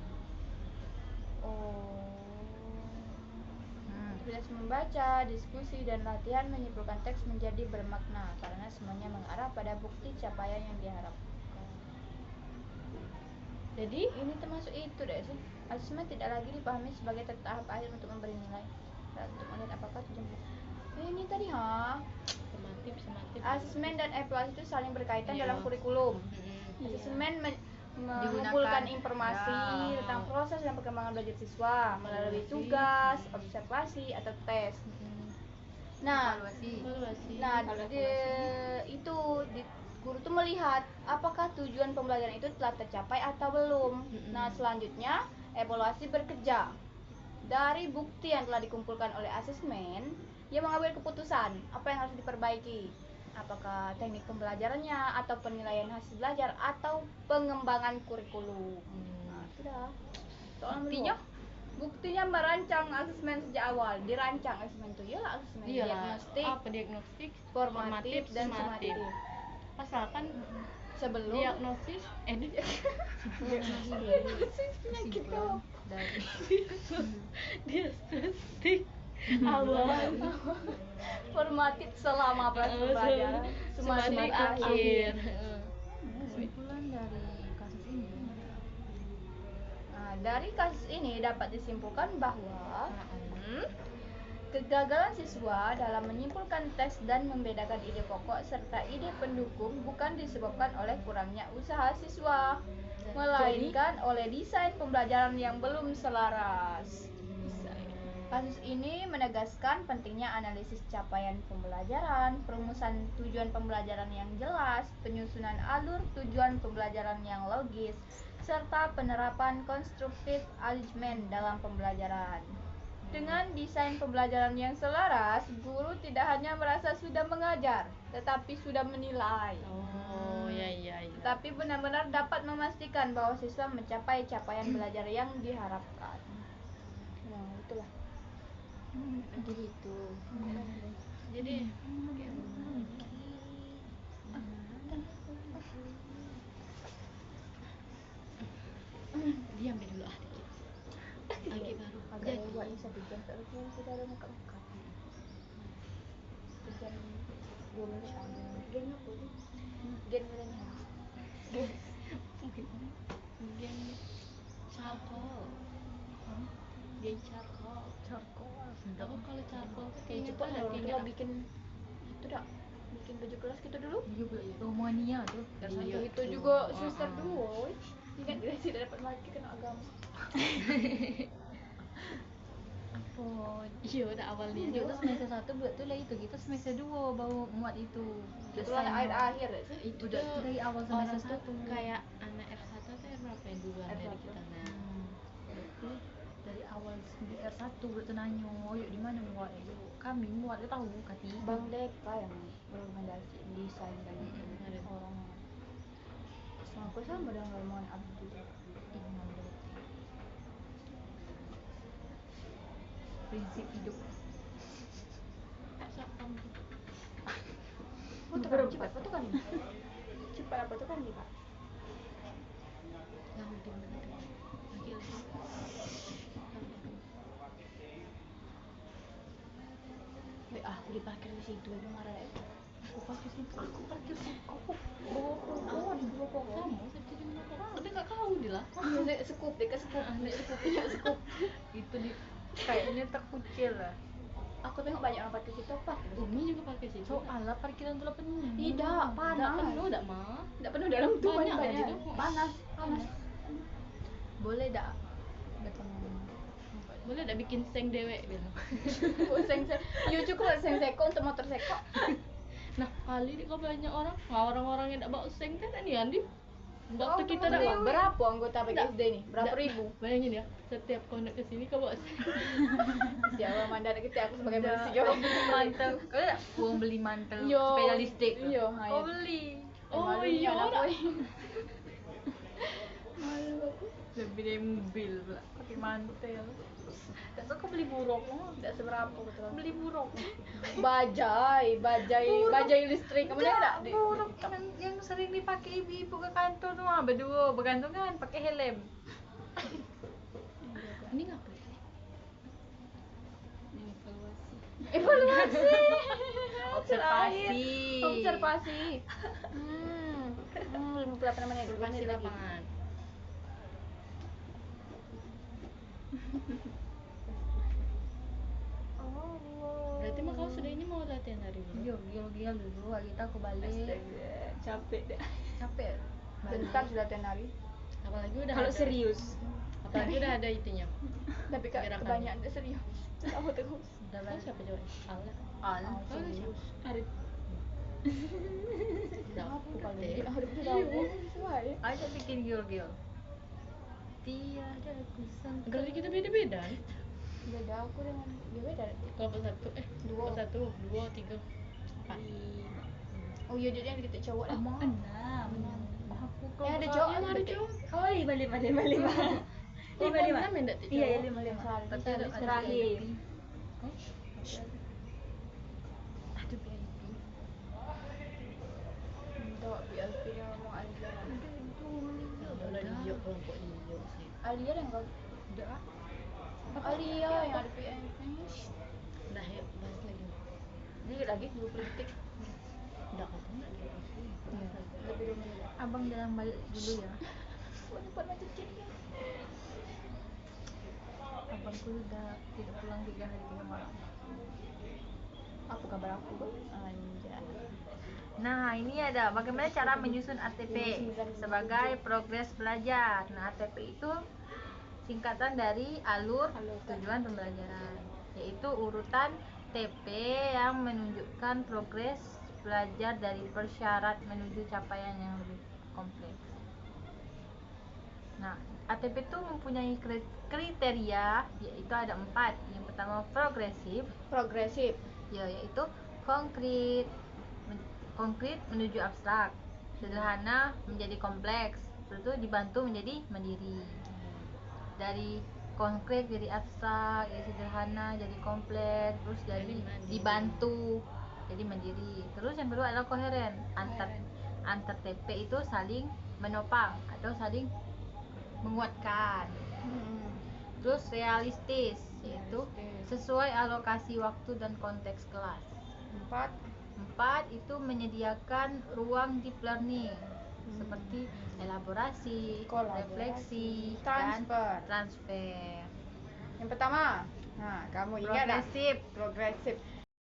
Aktivitas membaca, diskusi, dan latihan menyimpulkan teks menjadi bermakna karena semuanya mengarah pada bukti capaian yang diharapkan. Jadi ini termasuk itu deh sih. Asesmen tidak lagi dipahami sebagai tahap akhir untuk memberi nilai, untuk melihat apakah tujuan. Ini tadi Sematif. asesmen dan evaluasi itu saling berkaitan Iya. dalam kurikulum. Iya. Asesmen Digunakan. mengumpulkan informasi Ya. tentang proses dan perkembangan belajar siswa melalui tugas, observasi atau tes. Nah, Evaluasi. nah guru tuh melihat apakah tujuan pembelajaran itu telah tercapai atau belum. Nah, selanjutnya evaluasi bekerja dari bukti yang telah dikumpulkan oleh asesmen. Dia mengambil keputusan apa yang harus diperbaiki, apakah teknik pembelajarannya atau penilaian hasil belajar atau pengembangan kurikulum. Nah, sudah. Buktinya merancang asesmen sejak awal. Dirancang asesmen itu ya asesmen diagnostik, Apa diagnostik? formatif, dan sumatif. sumatif. Asalkan Sebelum diagnosis diagnosis penyakit kau. Dari diagnostik awal Formatif selama proses pembelajaran, sumatif akhir. kesimpulan dari kasus ini Nah, dari kasus ini dapat disimpulkan bahwa Mm-mm. kegagalan siswa dalam menyimpulkan tes dan membedakan ide pokok serta ide pendukung bukan disebabkan oleh kurangnya usaha siswa, melainkan oleh desain pembelajaran yang belum selaras. Kasus ini menegaskan pentingnya analisis capaian pembelajaran, perumusan tujuan pembelajaran yang jelas, penyusunan alur tujuan pembelajaran yang logis, serta penerapan konstruktif alignment dalam pembelajaran. Dengan desain pembelajaran yang selaras, guru tidak hanya merasa sudah mengajar, tetapi sudah menilai. Oh, ya. Tetapi benar-benar dapat memastikan bahwa siswa mencapai capaian belajar yang diharapkan. Nah, itulah. Gitu. Jadi diam dulu dikit. Lagi baru. Agak lewat nih 1 jam, tapi kita ada muka-muka. 1 jam 2 menit. Gen apa tuh? Gen milenial. Gen charcoal. Gen charcoal. Aku kalau charcoal tuh Kayak kayaknya cepat tuh dong, keinget kita apa? bikin itu dah. Bikin baju kelas kita dulu. Romania tuh. Iya, Itu tuh. juga semester 2. Ingat gak sih dapat maki kena agama. Ampun. Iya, udah awalnya Dia juga. tuh semester 1 buat tuh lah itu. Kita semester 2 baru muat itu. Itu lah akhir ya sih. Itu Udah tuh dari awal orang semester tuh 1. kayak anak F1 tuh berapa ya duluan dari F1. kita nah. Berarti dari awal R1 berarti nanya, yuk di mana muat? Yuk kami muat dia tahu kati. Bang Deka yang merekomendasi desain dan itu Ada. orang. Aku sama dengan Roman Abdi. Imam berarti. Prinsip hidup. Satpam tuh. Cepat foto kan ini? Cepat apa tuh kan kita? Yang di mana tuh? Lagi. Aku diparkir di situ itu marah ya. Aku parkir situ. Bawa pohon. Sama saya jadi motor. Tapi nggak kau dia lah. Sekup deh, sekup. Sekup. Itu di kayaknya terkucil lah. Aku tengok banyak orang parkir situ apa? Umi juga pakai situ. Soalnya parkiran tuh penuh. Tidak, panas. Nggak penuh, nggak mah. Tidak penuh dalam tuh Banyak banyak. gitu. Panas. Boleh dak? Datang. Boleh nggak bikin seng dewek bilang. Seng-seng. Yo cukup lah seng-seko untuk motor seko. Nah kali ini kok banyak orang yang nggak bawa seng kan nih Andi. Waktu kita Berapa? dapat Berapa anggota PKSD nih? Berapa ribu? Bayangin ya, setiap kau nak kesini kau bawa seng. Siapa mandat kita aku sebagai polisi yo. Mantel. Kau tak uang beli mantel Yo. sepeda listrik. Yo, Oh beli. Oh iya nak. nak. Malu aku. Lebih dari mobil pula pakai mantel. Tak tahu kau beli buruk loh. Tidak seberapa betul. Beli buruk. Bajai listrik. Kamu lihat tak? Buruk yang sering dipakai ibu-ibu ke kantor tuh mah berdua bergantungan pakai helm. Ini ngapa sih? Ini evaluasi. Evaluasi. Observasi. Observasi. 58 menit. Evaluasi lapangan. Berarti mah kau sudah ini mau latihan hari ini? Yo, biologi dulu, kita aku balik. Astaga, capek dah. Capek. Bentar sudah tenari. Apalagi udah Kalau ada- serius. Apalagi udah ada itunya. Tapi kak Gerakan. kebanyakan tidak serius. Aku terus. Udah Kau lah. siapa coba? Al. Al. Kau udah siapa? Arif. Aku paling Dek. aku udah tahu. Semua ya. Aja bikin gil-gil. Tiada kusangka. Galeri kita beda-beda. nih. Beda aku dengan dia beda. Kelompok satu, Dua. kelompok satu, dua, tiga, empat. Oh iya dia yang deket cowok lah. Enam. Aku Ada kelompok cowok, Yang ada deket. cowok. Oh, lima. Lima, enam yang tak Iya, cowok. lima. Tapi Ada terakhir. Aduh VIP. Tahu BLP dia ngomong Alia. Udah hijau, kelompok hijau sih. Alia yang kau. Udah. Alia yang ada PLP. Udah yuk, bahas lagi. Ini lagi 20 detik. Udah kata enggak dia pasti. Lebih 2 menit. Abang jangan balik dulu ya. Cepat macet ya. Abangku udah tidak pulang 3 hari 3 malam. Apa kabar aku, Bu? Anjay. Nah, ini ada bagaimana cara menyusun ATP sebagai progres belajar. Nah, ATP itu singkatan dari alur tujuan pembelajaran, yaitu urutan TP yang menunjukkan progres belajar dari persyarat menuju capaian yang lebih kompleks. Nah, ATP itu mempunyai kriteria, yaitu ada 4. Yang pertama progresif, yaitu konkret menuju abstrak, sederhana menjadi kompleks, itu dibantu menjadi mandiri. Dari konkret jadi abstrak, jadi sederhana, jadi kompleks, terus jadi dibantu jadi mandiri. Terus yang kedua adalah koheren, antar TP itu saling menopang atau saling menguatkan. Terus realistis, yaitu sesuai alokasi waktu dan konteks kelas. 4 itu menyediakan ruang deep learning seperti elaborasi, refleksi, dan transfer. Yang pertama, nah kamu ingat Progresif. progresif.